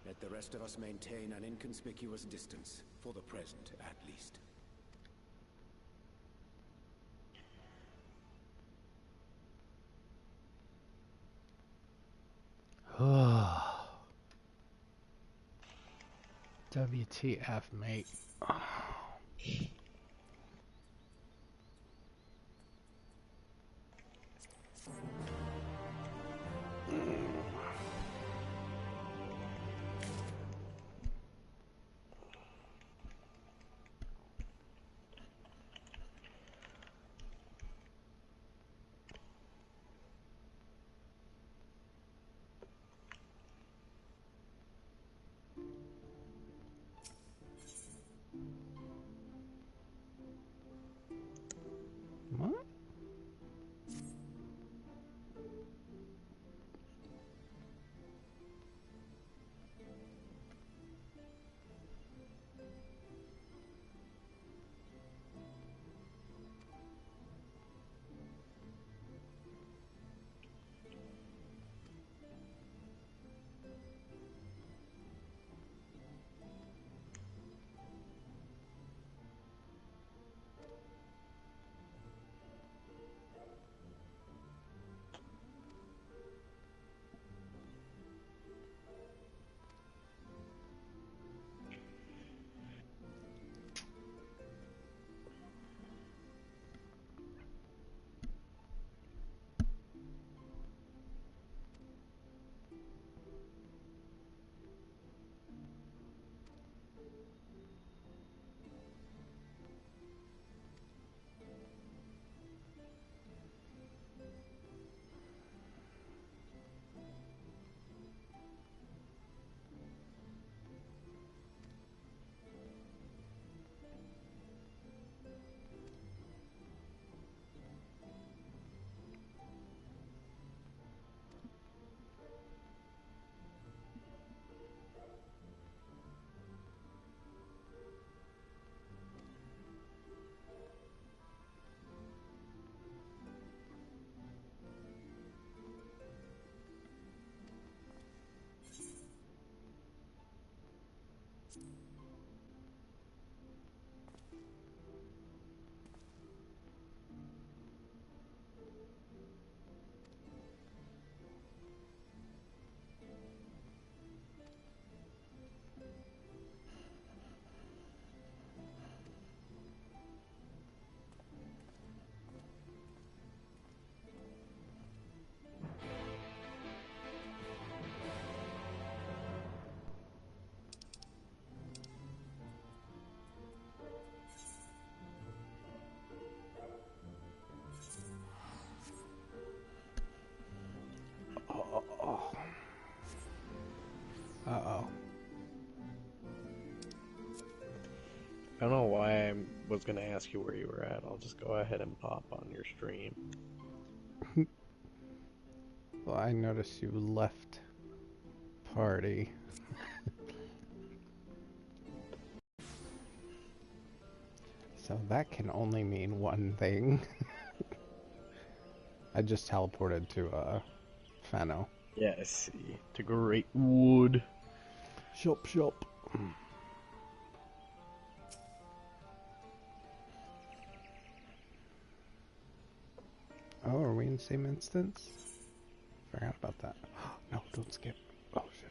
[SPEAKER 6] Let the rest of us maintain an inconspicuous distance, for the present at least.
[SPEAKER 1] WTF, mate.
[SPEAKER 2] don't know why I was gonna ask you where you were at. I'll just go ahead and pop on your stream.
[SPEAKER 1] Well, I noticed you left party. So that can only mean one thing. I just teleported to Fano.
[SPEAKER 2] Yeah, I see. To Great Wood.
[SPEAKER 1] Shop. Oh, are we in the same instance? Forgot about that. No, don't skip. Oh, shit.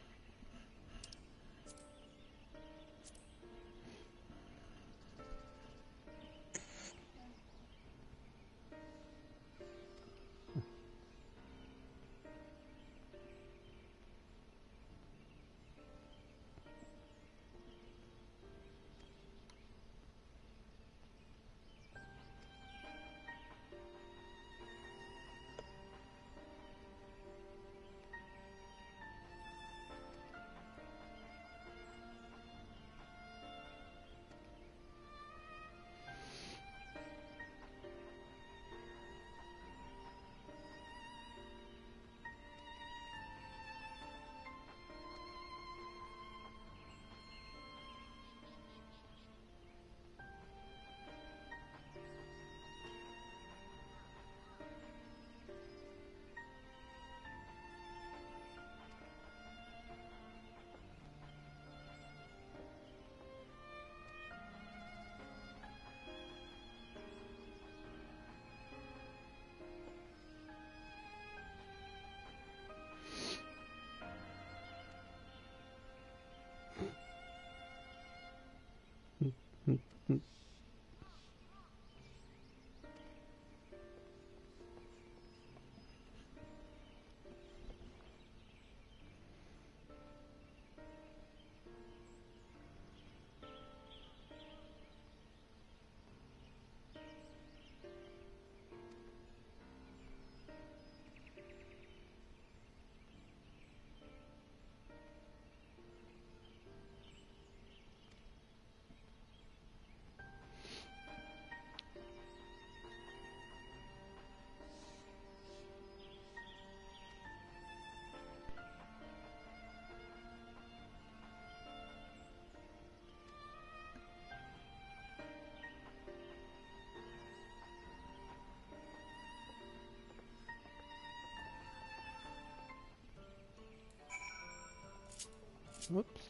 [SPEAKER 1] Whoops.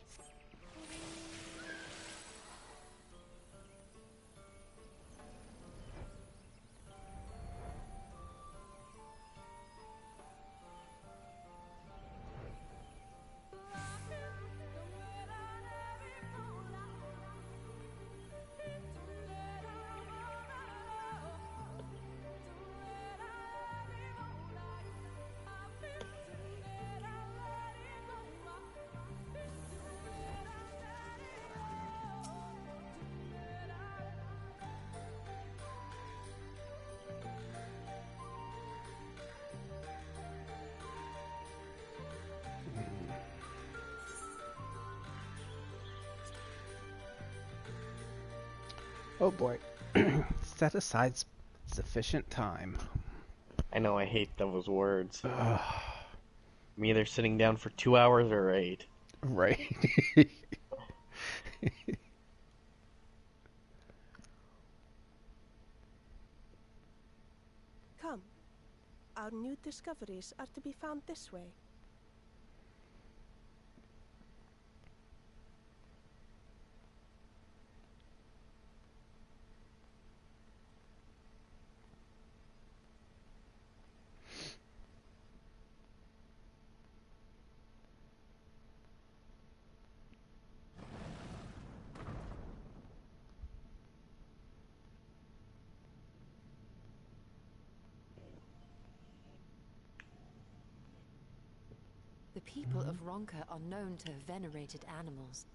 [SPEAKER 1] Oh boy. Set aside sufficient time.
[SPEAKER 2] I know, I hate those words. I'm either sitting down for 2 hours or 8.
[SPEAKER 1] Right.
[SPEAKER 13] Come. Our new discoveries are to be found this way.
[SPEAKER 7] The people of Ronka are known to have venerated animals,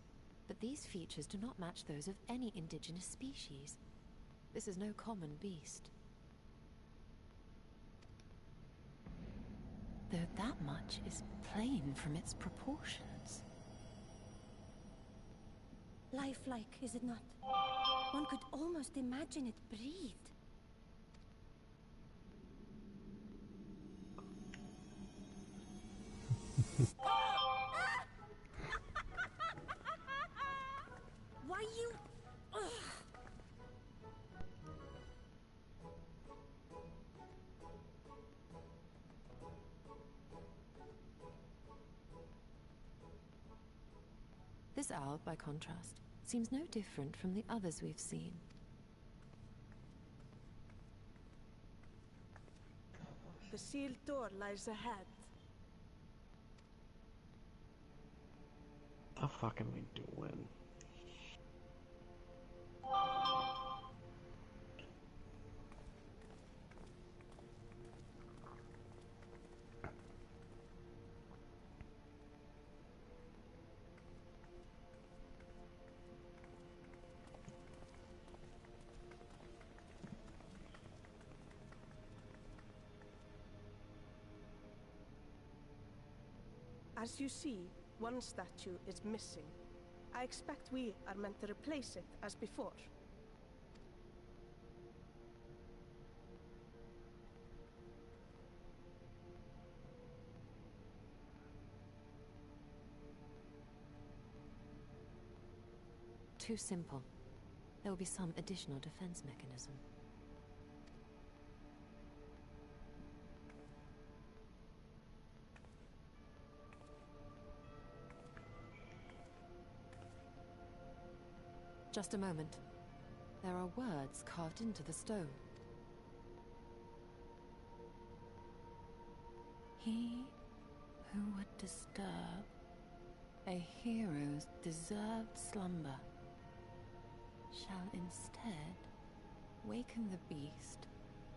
[SPEAKER 7] but these features do not match those of any indigenous species. This is no common beast. Though that much is plain from its proportions.
[SPEAKER 3] Lifelike, is it not?
[SPEAKER 13] One could almost imagine it breathed. Why you... Ugh.
[SPEAKER 7] This owl, by contrast, seems no different from the others we've seen.
[SPEAKER 13] The sealed door lies ahead.
[SPEAKER 2] What the fuck am I doing?
[SPEAKER 13] As you see, one statue is missing. I expect we are meant to replace it as before.
[SPEAKER 7] Too simple. There will be some additional defense mechanism. Just a moment. There are words carved into the stone. He who would disturb a hero's deserved slumber shall instead waken the beast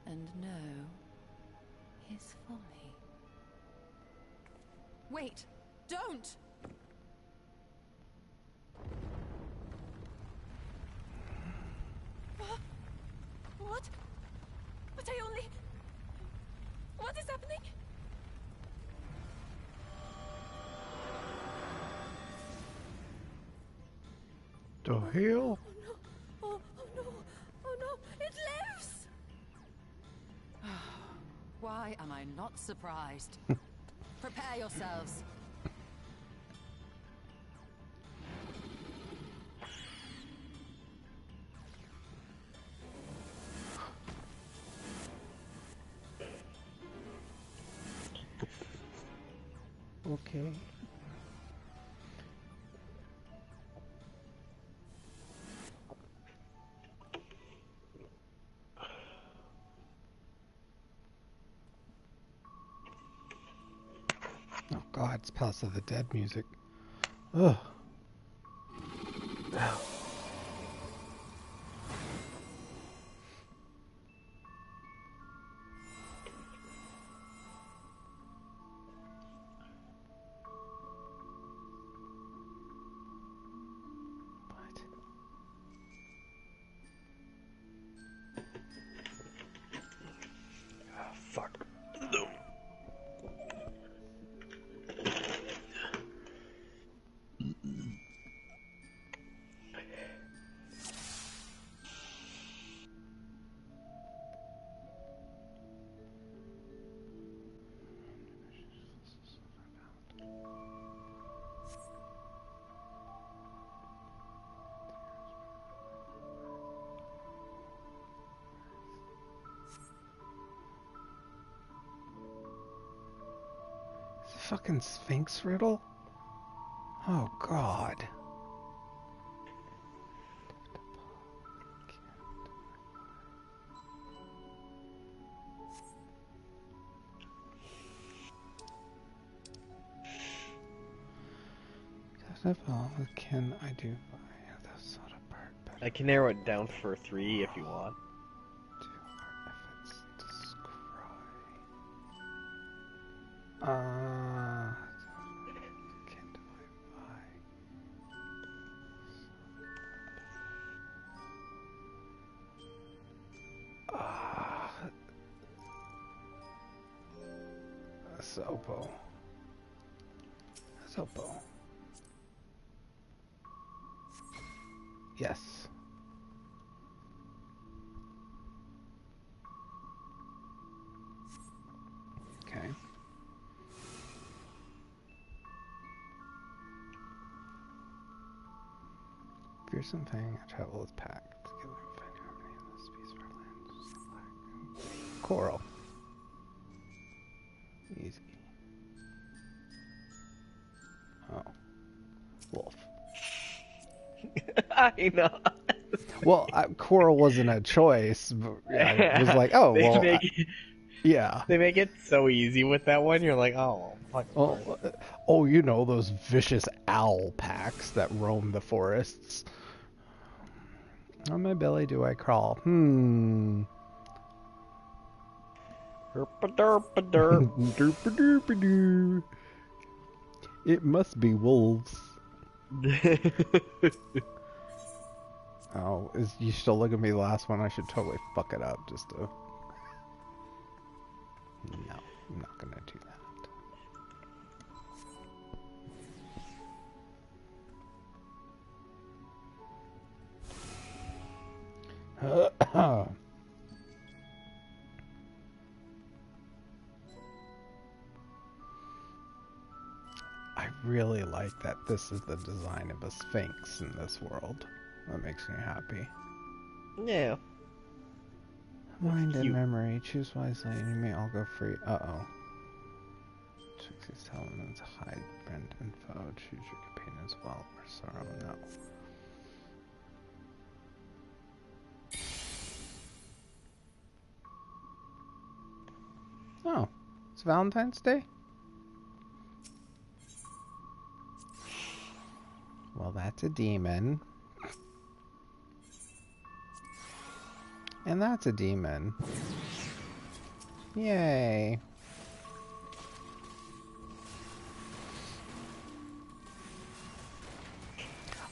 [SPEAKER 7] and know his folly. Wait! Don't!
[SPEAKER 13] What? But I only... What is happening?
[SPEAKER 1] The hell?
[SPEAKER 13] Oh no! Oh no! Oh no! It lives!
[SPEAKER 7] Why am I not surprised? Prepare yourselves.
[SPEAKER 1] Okay. Oh god, it's Palace of the Dead music. Ugh.
[SPEAKER 2] Fuck.
[SPEAKER 1] It's a fucking Sphinx riddle? Oh god. What can I do by the sort of part better?
[SPEAKER 2] I can narrow it down for 3 if you want.
[SPEAKER 1] Can't divide by. Sopo. Yes. something. Travel is packed together and find harmony in this piece of our land. Coral. Easy. Oh. Wolf.
[SPEAKER 2] I know.
[SPEAKER 1] Well, coral wasn't a choice. But I was like, oh, well, yeah.
[SPEAKER 2] They make it so easy with that one. You're like, oh, fuck.
[SPEAKER 1] Oh, you know, those vicious owl packs that roam the forests. On my belly do I crawl? Derp-a-derp-a-derp. It must be wolves. Oh, you still look at me the last one? I should totally fuck it up just to... No, I'm not gonna do that. I really like that this is the design of a sphinx in this world. That makes me happy.
[SPEAKER 2] Yeah.
[SPEAKER 1] Mind and memory. Choose wisely and you may all go free. Uh-oh. Trixie's elements hide friend and foe. Choose your companion as well or sorrow. No. Oh. It's Valentine's Day? Well, that's a demon. And that's a demon. Yay.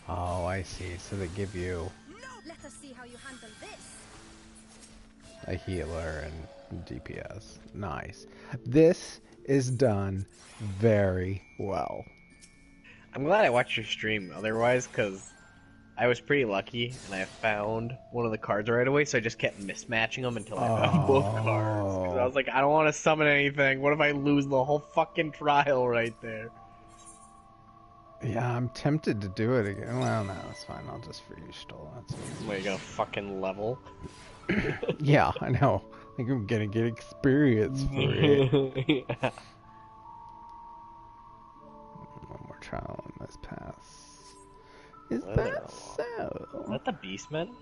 [SPEAKER 1] Oh, I see. So they give you
[SPEAKER 10] Let us see how you handle this.
[SPEAKER 1] a healer and DPS. Nice. This is done very well.
[SPEAKER 2] I'm glad I watched your stream otherwise, because I was pretty lucky and I found one of the cards right away, so I just kept mismatching them until I found both cards. Because I was like, I don't want to summon anything. What if I lose the whole fucking trial right there?
[SPEAKER 1] Yeah, I'm tempted to do it again. Well, no, it's fine. I'll just free stole. That's fine.
[SPEAKER 2] What, you gonna fucking level?
[SPEAKER 1] Yeah, I know. I think I'm gonna get experience for it.
[SPEAKER 2] Yeah.
[SPEAKER 1] One more trial on this pass. Is that so?
[SPEAKER 2] Is that the Beastmen?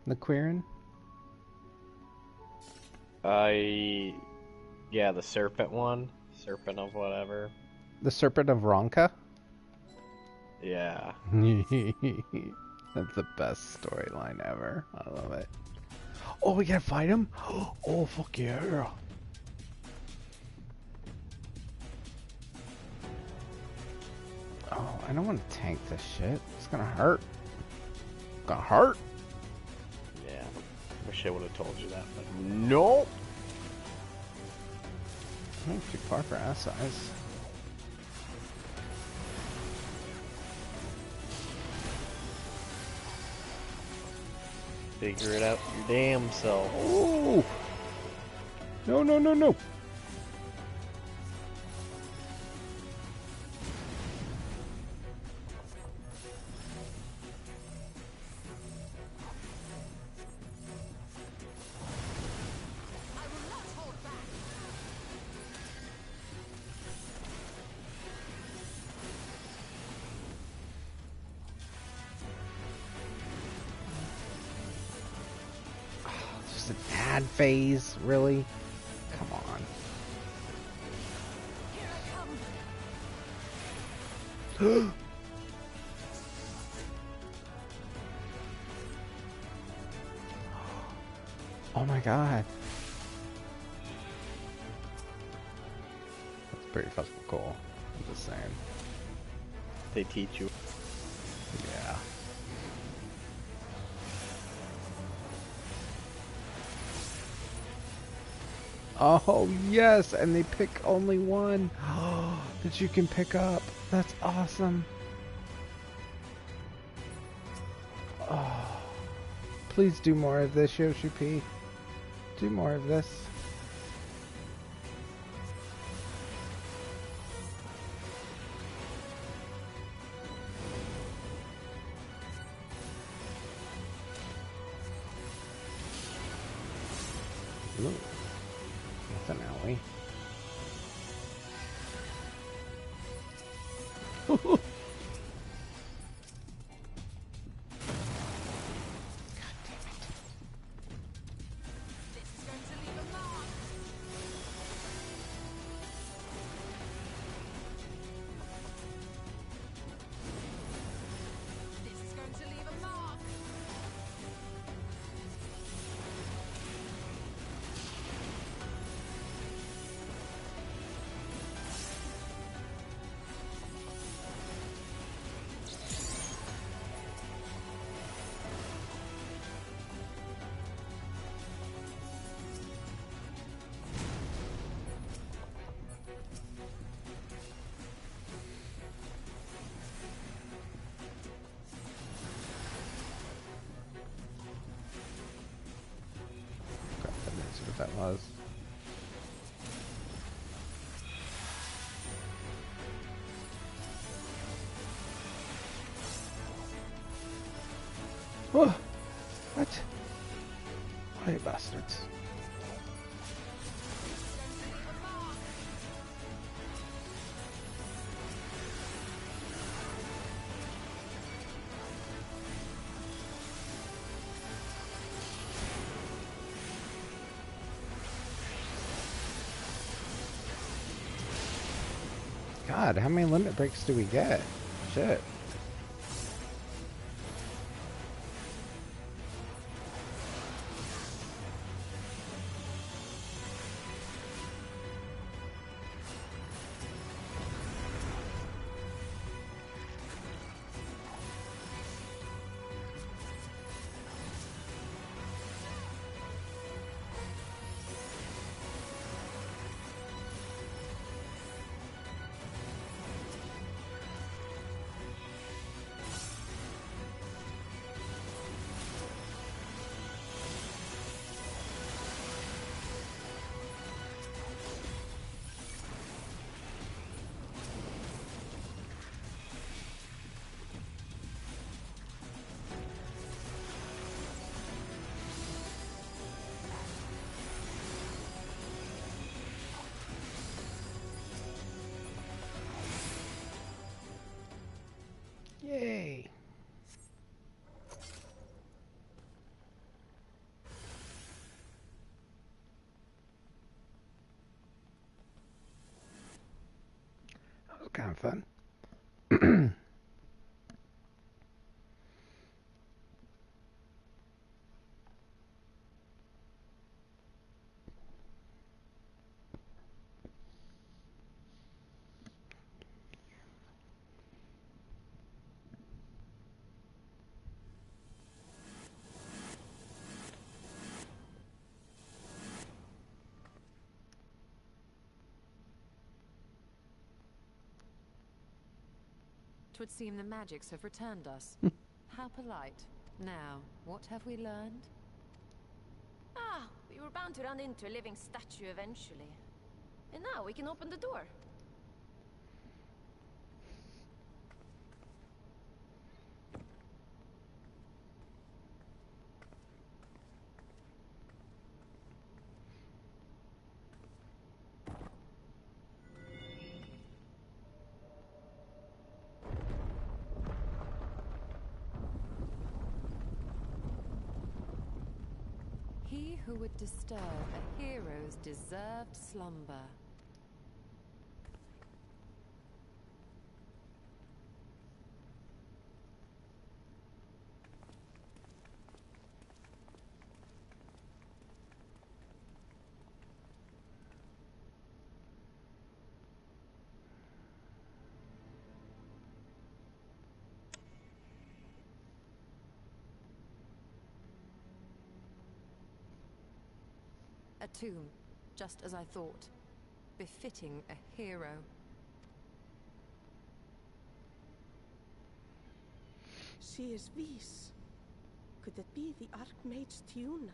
[SPEAKER 1] The Quirin?
[SPEAKER 2] Yeah, the serpent one. Serpent of whatever.
[SPEAKER 1] The Serpent of Ronka?
[SPEAKER 2] Yeah.
[SPEAKER 1] That's the best storyline ever. I love it. Oh, we gotta fight him? Oh, fuck yeah. Oh, I don't want to tank this shit. It's gonna hurt. It's gonna hurt.
[SPEAKER 2] Yeah. Wish I would have told you that, but nope.
[SPEAKER 1] I'm too far for ass size.
[SPEAKER 2] Figure it out your damn self.
[SPEAKER 1] Oh! No, no, no, no! Phase, really? Come on. Oh my god. That's pretty fucking cool. I'm just saying.
[SPEAKER 2] They teach you.
[SPEAKER 1] Yeah. Oh, yes, and they pick only one that you can pick up. That's awesome. Oh, please do more of this, Yoshi P. Do more of this. Definitely. That was. Oh, what? Why, you bastards? God, how many limit breaks do we get? Shit. Yay. That was kind of fun.
[SPEAKER 7] Twould seem the magics have returned us. How polite. Now, what have we learned?
[SPEAKER 14] Ah, we were bound to run into a living statue eventually. And now we can open the door.
[SPEAKER 7] He who would disturb a hero's deserved slumber. A tomb, just as I thought. Befitting a hero.
[SPEAKER 13] She is Vis. Could it be the Archmage Tiuna?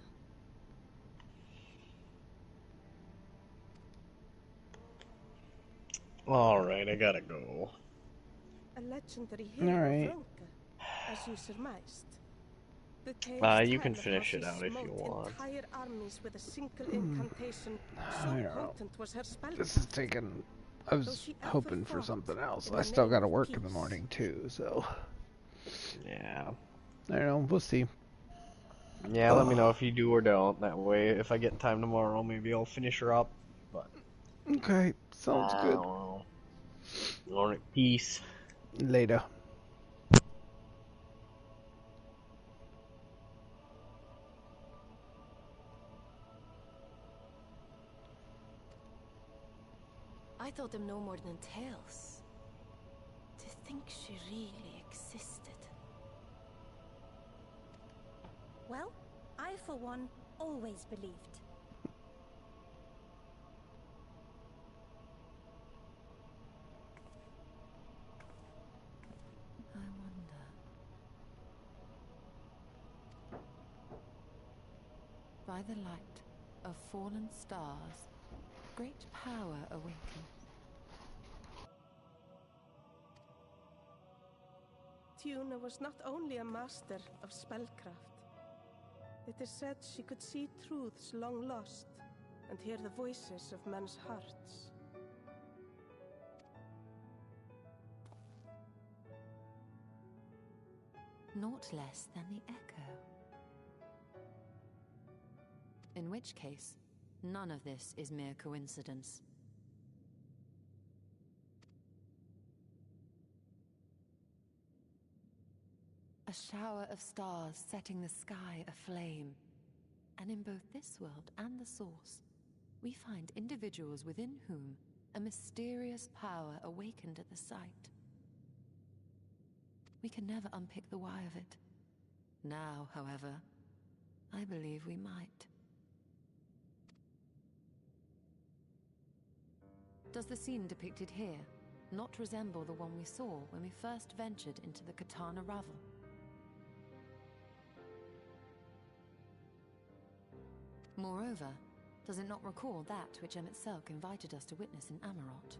[SPEAKER 2] Alright, I gotta go.
[SPEAKER 13] A legendary hero of Ronka, as you surmised. The tales
[SPEAKER 2] You
[SPEAKER 13] tell
[SPEAKER 2] can
[SPEAKER 13] of how
[SPEAKER 2] finish
[SPEAKER 13] she
[SPEAKER 2] it out if you
[SPEAKER 13] smote
[SPEAKER 2] want.
[SPEAKER 13] entire armies with a single incantation.
[SPEAKER 1] I
[SPEAKER 13] So
[SPEAKER 1] don't know.
[SPEAKER 13] potent was her spell.
[SPEAKER 1] This is taking... I
[SPEAKER 13] Though
[SPEAKER 1] was
[SPEAKER 13] she ever
[SPEAKER 1] hoping for
[SPEAKER 13] fought
[SPEAKER 1] something else.
[SPEAKER 13] in
[SPEAKER 1] I
[SPEAKER 13] the
[SPEAKER 1] still
[SPEAKER 13] name
[SPEAKER 1] gotta
[SPEAKER 13] of
[SPEAKER 1] work in the
[SPEAKER 13] peace.
[SPEAKER 1] morning too, so...
[SPEAKER 2] Yeah.
[SPEAKER 1] I don't know, we'll see.
[SPEAKER 2] Yeah, let me know if you do or don't. That way, if I get time tomorrow, maybe I'll finish her up. But
[SPEAKER 1] Okay, sounds
[SPEAKER 2] I
[SPEAKER 1] good.
[SPEAKER 2] don't know. Alright, peace.
[SPEAKER 1] Later.
[SPEAKER 14] I thought them no more than tales. To think she really existed.
[SPEAKER 15] Well, I for one always believed.
[SPEAKER 7] I wonder. By the light of fallen stars, great power awakened.
[SPEAKER 13] Tuna was not only a master of spellcraft. It is said she could see truths long lost and hear the voices of men's hearts.
[SPEAKER 7] Naught less than the echo. In which case, none of this is mere coincidence. A shower of stars setting the sky aflame. And in both this world and the Source, we find individuals within whom a mysterious power awakened at the sight. We can never unpick the why of it. Now, however, I believe we might. Does the scene depicted here not resemble the one we saw when we first ventured into the Katana Ravel? Moreover, does it not recall that which Emmett Selk invited us to witness in Amarot?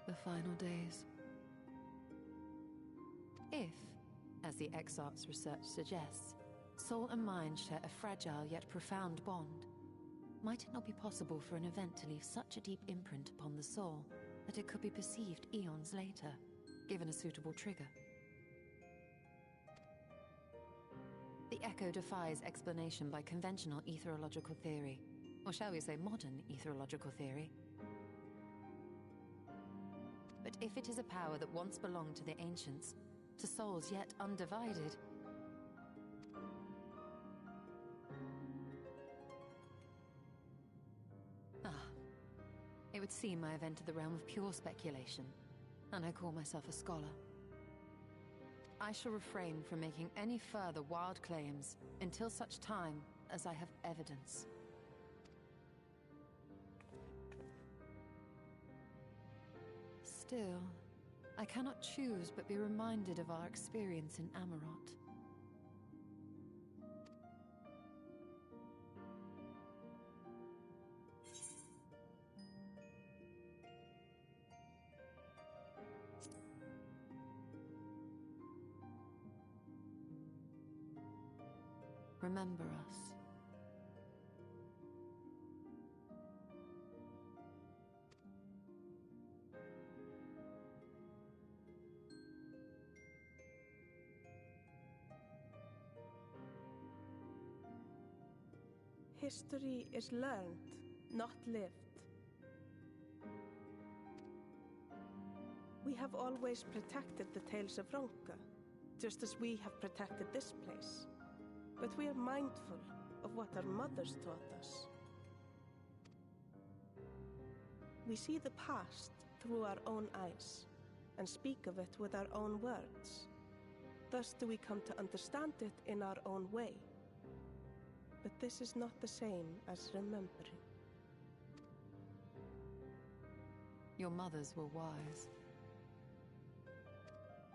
[SPEAKER 7] The final days. If, as the Exarch's research suggests, soul and mind share a fragile yet profound bond, might it not be possible for an event to leave such a deep imprint upon the soul that it could be perceived eons later, given a suitable trigger? The echo defies explanation by conventional etherological theory, or shall we say modern etherological theory. But if it is a power that once belonged to the ancients, to souls yet undivided, it would seem I have entered the realm of pure speculation, and I call myself a scholar. I shall refrain from making any further wild claims until such time as I have evidence. Still, I cannot choose but be reminded of our experience in Amarot. Remember us.
[SPEAKER 13] History is learned, not lived. We have always protected the tales of Ronka, just as we have protected this place. But we are mindful of what our mothers taught us. We see the past through our own eyes, and speak of it with our own words. Thus do we come to understand it in our own way. But this is not the same as remembering.
[SPEAKER 7] Your mothers were wise.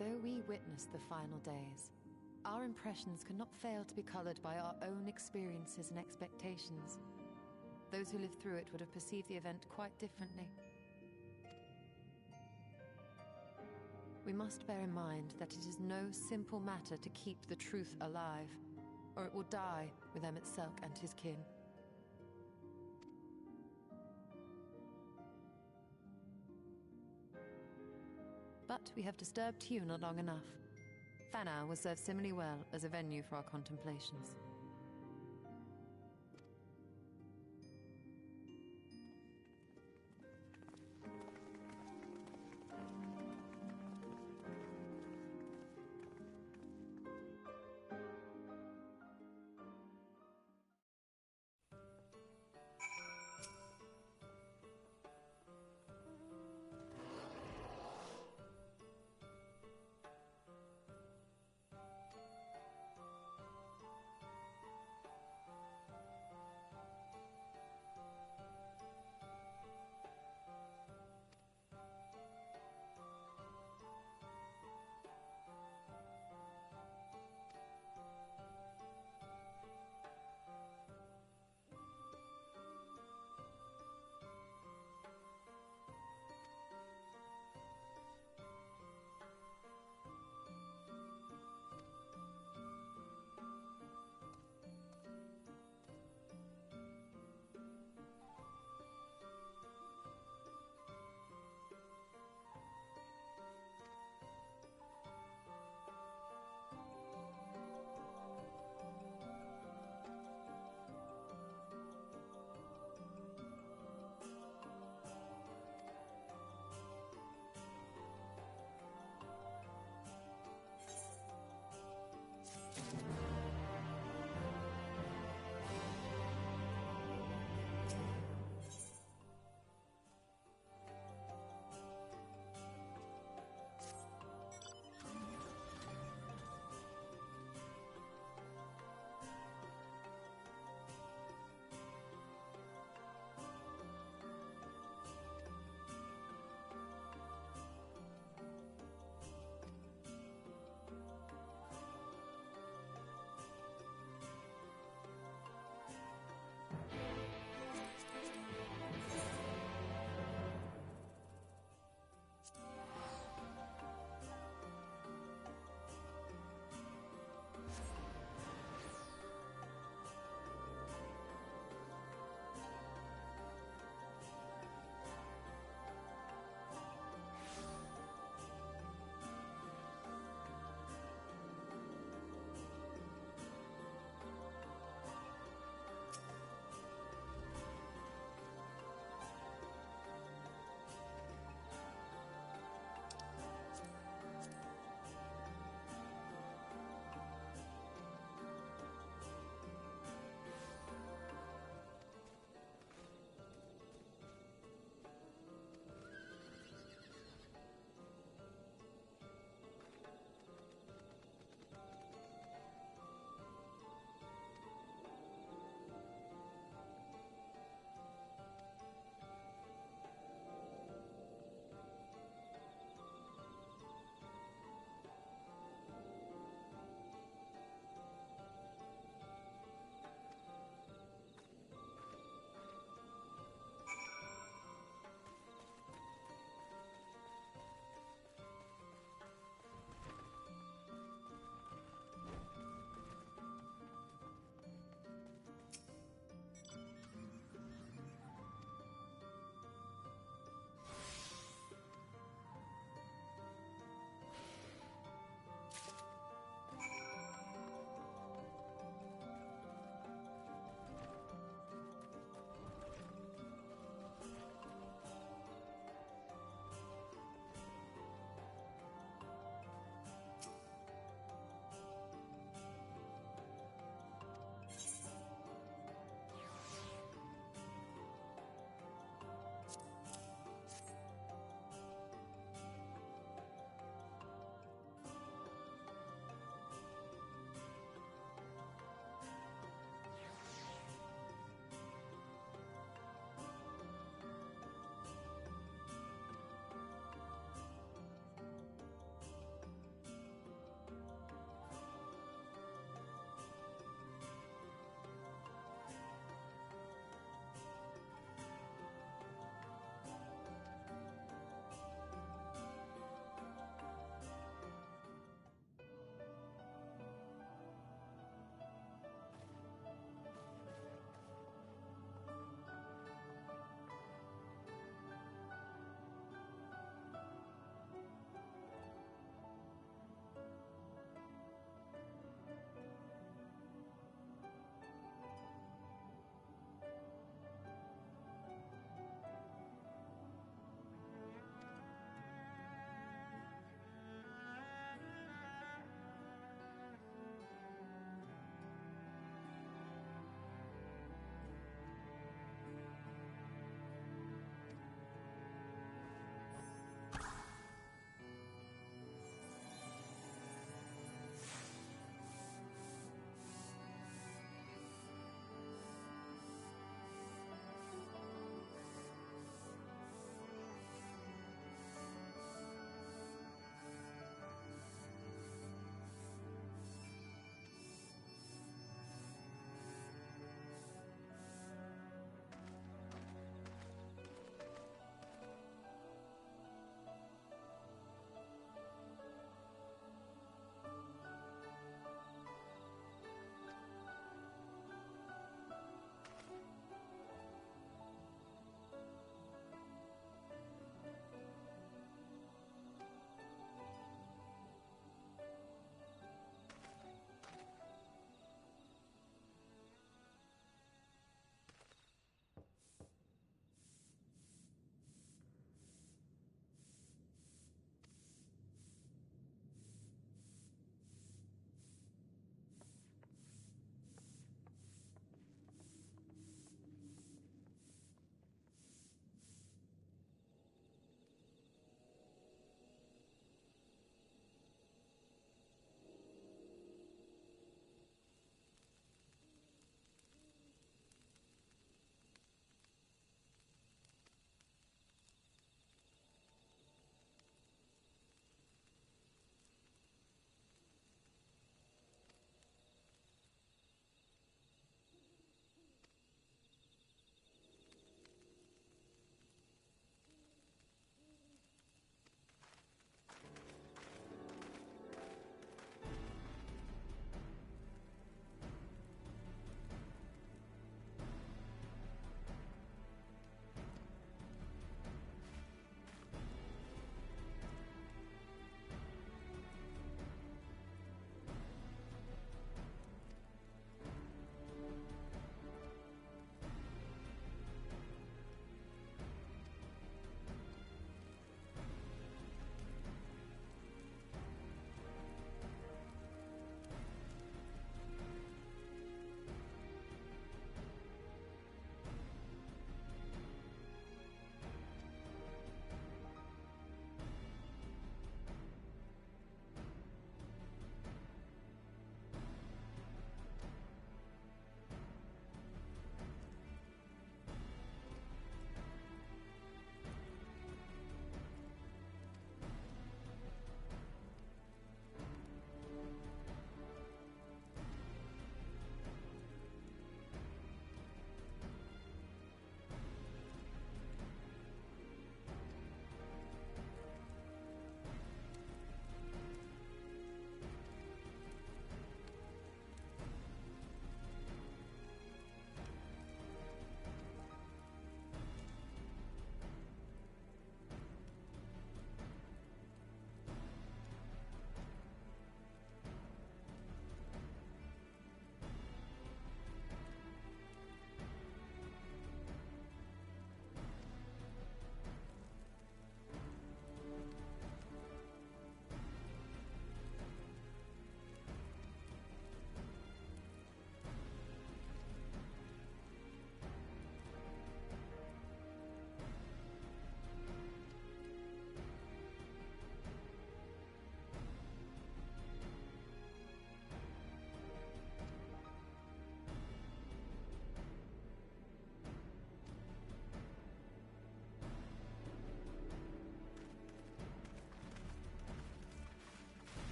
[SPEAKER 7] Though we witnessed the final days, our impressions cannot fail to be colored by our own experiences and expectations. Those who lived through it would have perceived the event quite differently. We must bear in mind that it is no simple matter to keep the truth alive, or it will die with Emmett Selk and his kin. But we have disturbed Huna long enough. Fanau will serve similarly well as a venue for our contemplations.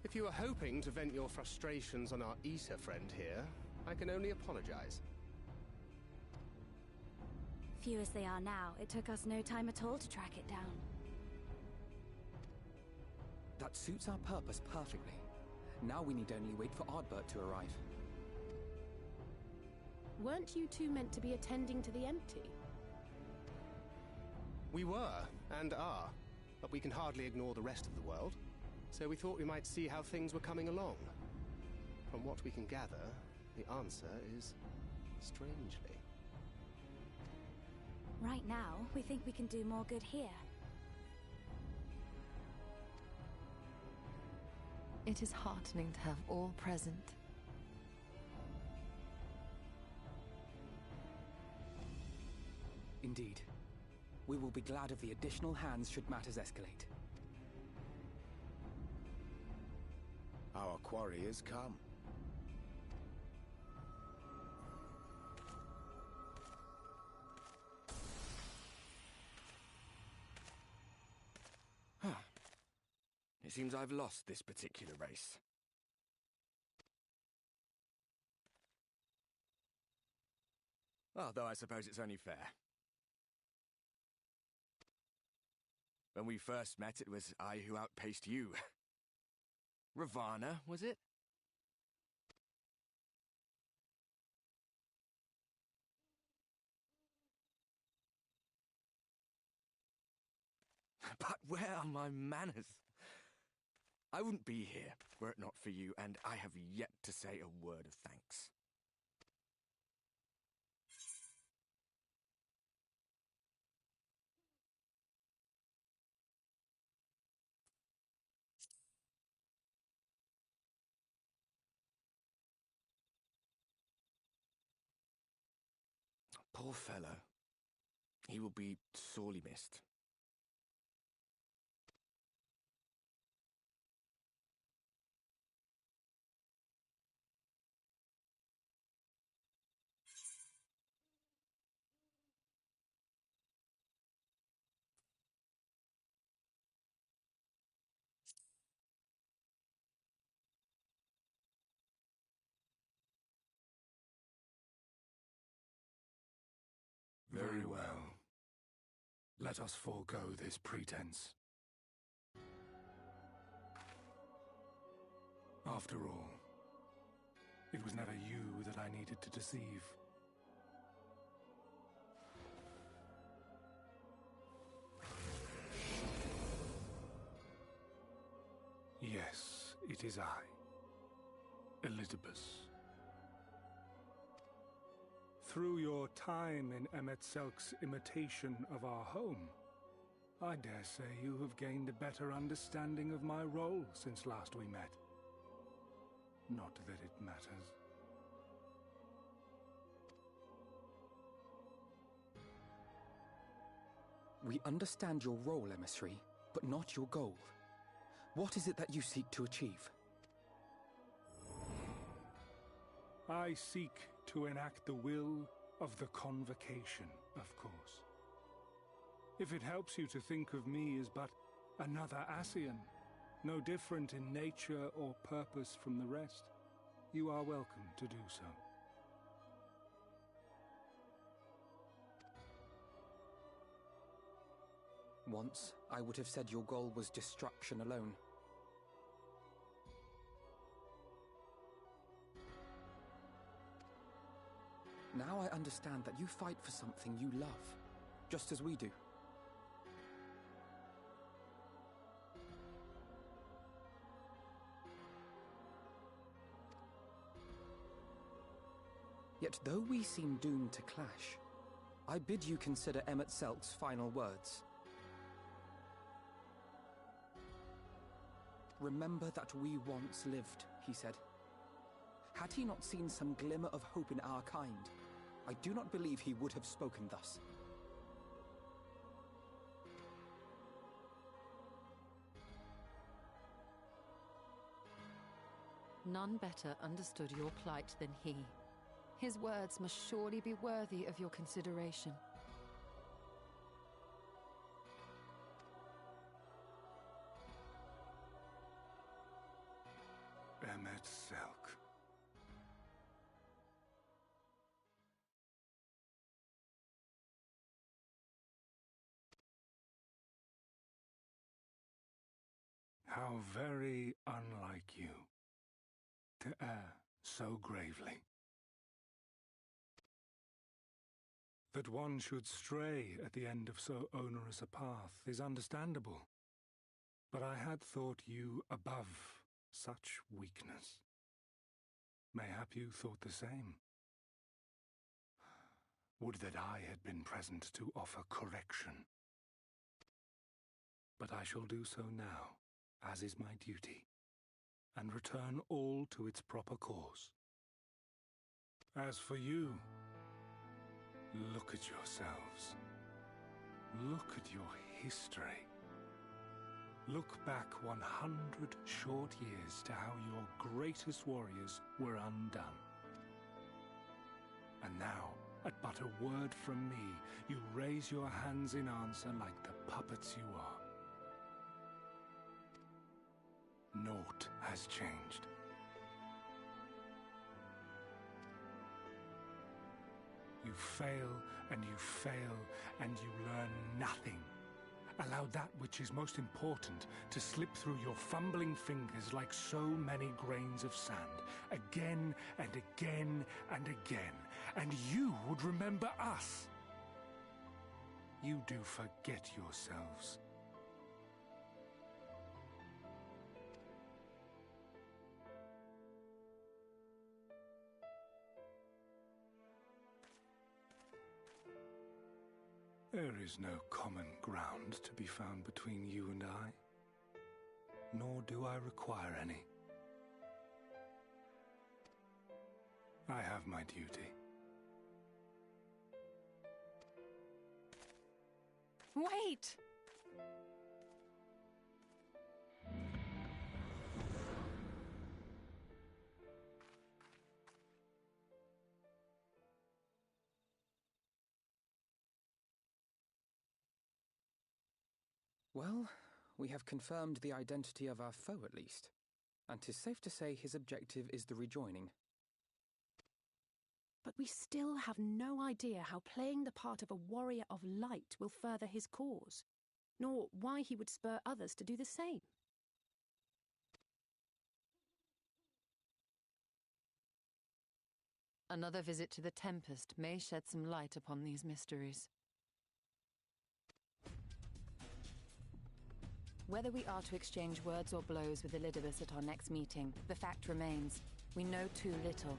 [SPEAKER 16] If you were hoping to vent your frustrations on our Issa friend here, I can only apologize.
[SPEAKER 17] Few as they are now, it took us no time at all to track it down.
[SPEAKER 11] That suits our purpose perfectly. Now we need only wait for Ardbert to arrive.
[SPEAKER 13] Weren't you two meant to be attending to the empty?
[SPEAKER 16] We were, and are, but we can hardly ignore the rest of the world, so we thought we might see how things were coming along. From what we can gather, the answer is strangely.
[SPEAKER 17] Right now, we think we can do more good here.
[SPEAKER 18] It is heartening to have all present.
[SPEAKER 11] Indeed. We will be glad of the additional hands should matters escalate.
[SPEAKER 6] Our quarry has come.
[SPEAKER 12] It seems I've lost this particular race. Although I suppose it's only fair. When we first met, it was I who outpaced you. Ravana, was it? But where are my manners? I wouldn't be here were it not for you, and I have yet to say a word of thanks. Poor fellow. He will be sorely missed.
[SPEAKER 19] Very well. Let us forego this pretense. After all, it was never you that I needed to deceive. Yes, it is I, Elizabeth. Through your time in Emet-Selk's imitation of our home, I dare say you have gained a better understanding of my role since last we met. Not that it matters.
[SPEAKER 11] We understand your role, emissary, but not your goal. What is it that you seek to achieve?
[SPEAKER 19] I seek to enact the will of the Convocation, of course. If it helps you to think of me as but another Ascian, no different in nature or purpose from the rest, you are welcome to do so.
[SPEAKER 11] Once, I would have said your goal was destruction alone. Now I understand that you fight for something you love, just as we do. Yet though we seem doomed to clash, I bid you consider Emet-Selk's final words. Remember that we once lived, he said. Had he not seen some glimmer of hope in our kind, I do not believe he would have spoken thus.
[SPEAKER 18] None better understood your plight than he. His words must surely be worthy of your consideration.
[SPEAKER 19] Emmet Selk. How very unlike you to err so gravely. That one should stray at the end of so onerous a path is understandable, but I had thought you above such weakness. Mayhap you thought the same. Would that I had been present to offer correction. But I shall do so now, as is my duty, and return all to its proper course. As for you, look at yourselves. Look at your history. Look back 100 short years to how your greatest warriors were undone. And now, at but a word from me, you raise your hands in answer like the puppets you are. Naught has changed. You fail, and you fail, and you learn nothing. Allow that which is most important to slip through your fumbling fingers like so many grains of sand, again and again and again, and you would remember us. You do forget yourselves. There is no common ground to be found between you and I, nor do I require any. I have my duty.
[SPEAKER 18] Wait!
[SPEAKER 11] Well, we have confirmed the identity of our foe at least, and 'tis safe to say his objective is the rejoining.
[SPEAKER 20] But we still have no idea how playing the part of a warrior of light will further his cause, nor why he would spur others to do the same.
[SPEAKER 18] Another visit to the Tempest may shed some light upon these mysteries. Whether we are to exchange words or blows with Elidibus at our next meeting, the fact remains, we know too little.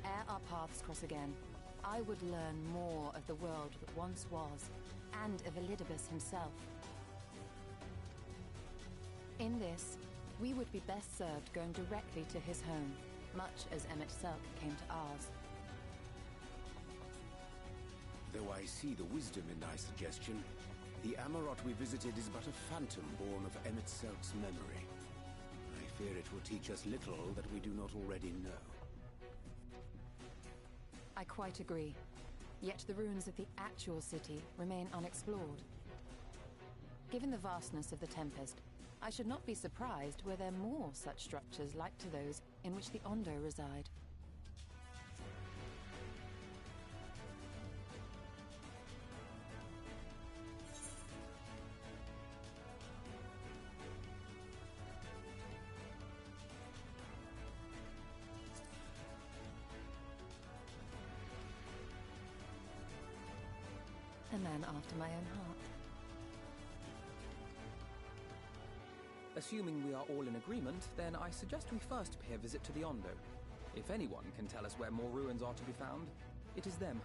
[SPEAKER 18] Ere our paths cross again, I would learn more of the world that once was, and of Elidibus himself. In this, we would be best served going directly to his home, much as Emmet Selk came to ours.
[SPEAKER 6] Though I see the wisdom in thy suggestion, the Amarot we visited is but a phantom born of Emmet Selk's memory. I fear it will teach us little that we do not already know.
[SPEAKER 18] I quite agree. Yet the ruins of the actual city remain unexplored. Given the vastness of the Tempest, I should not be surprised were there more such structures like to those in which the Ondo reside. A man after my own heart.
[SPEAKER 11] Assuming we are all in agreement, then I suggest we first pay a visit to the Ondo. If anyone can tell us where more ruins are to be found, it is them.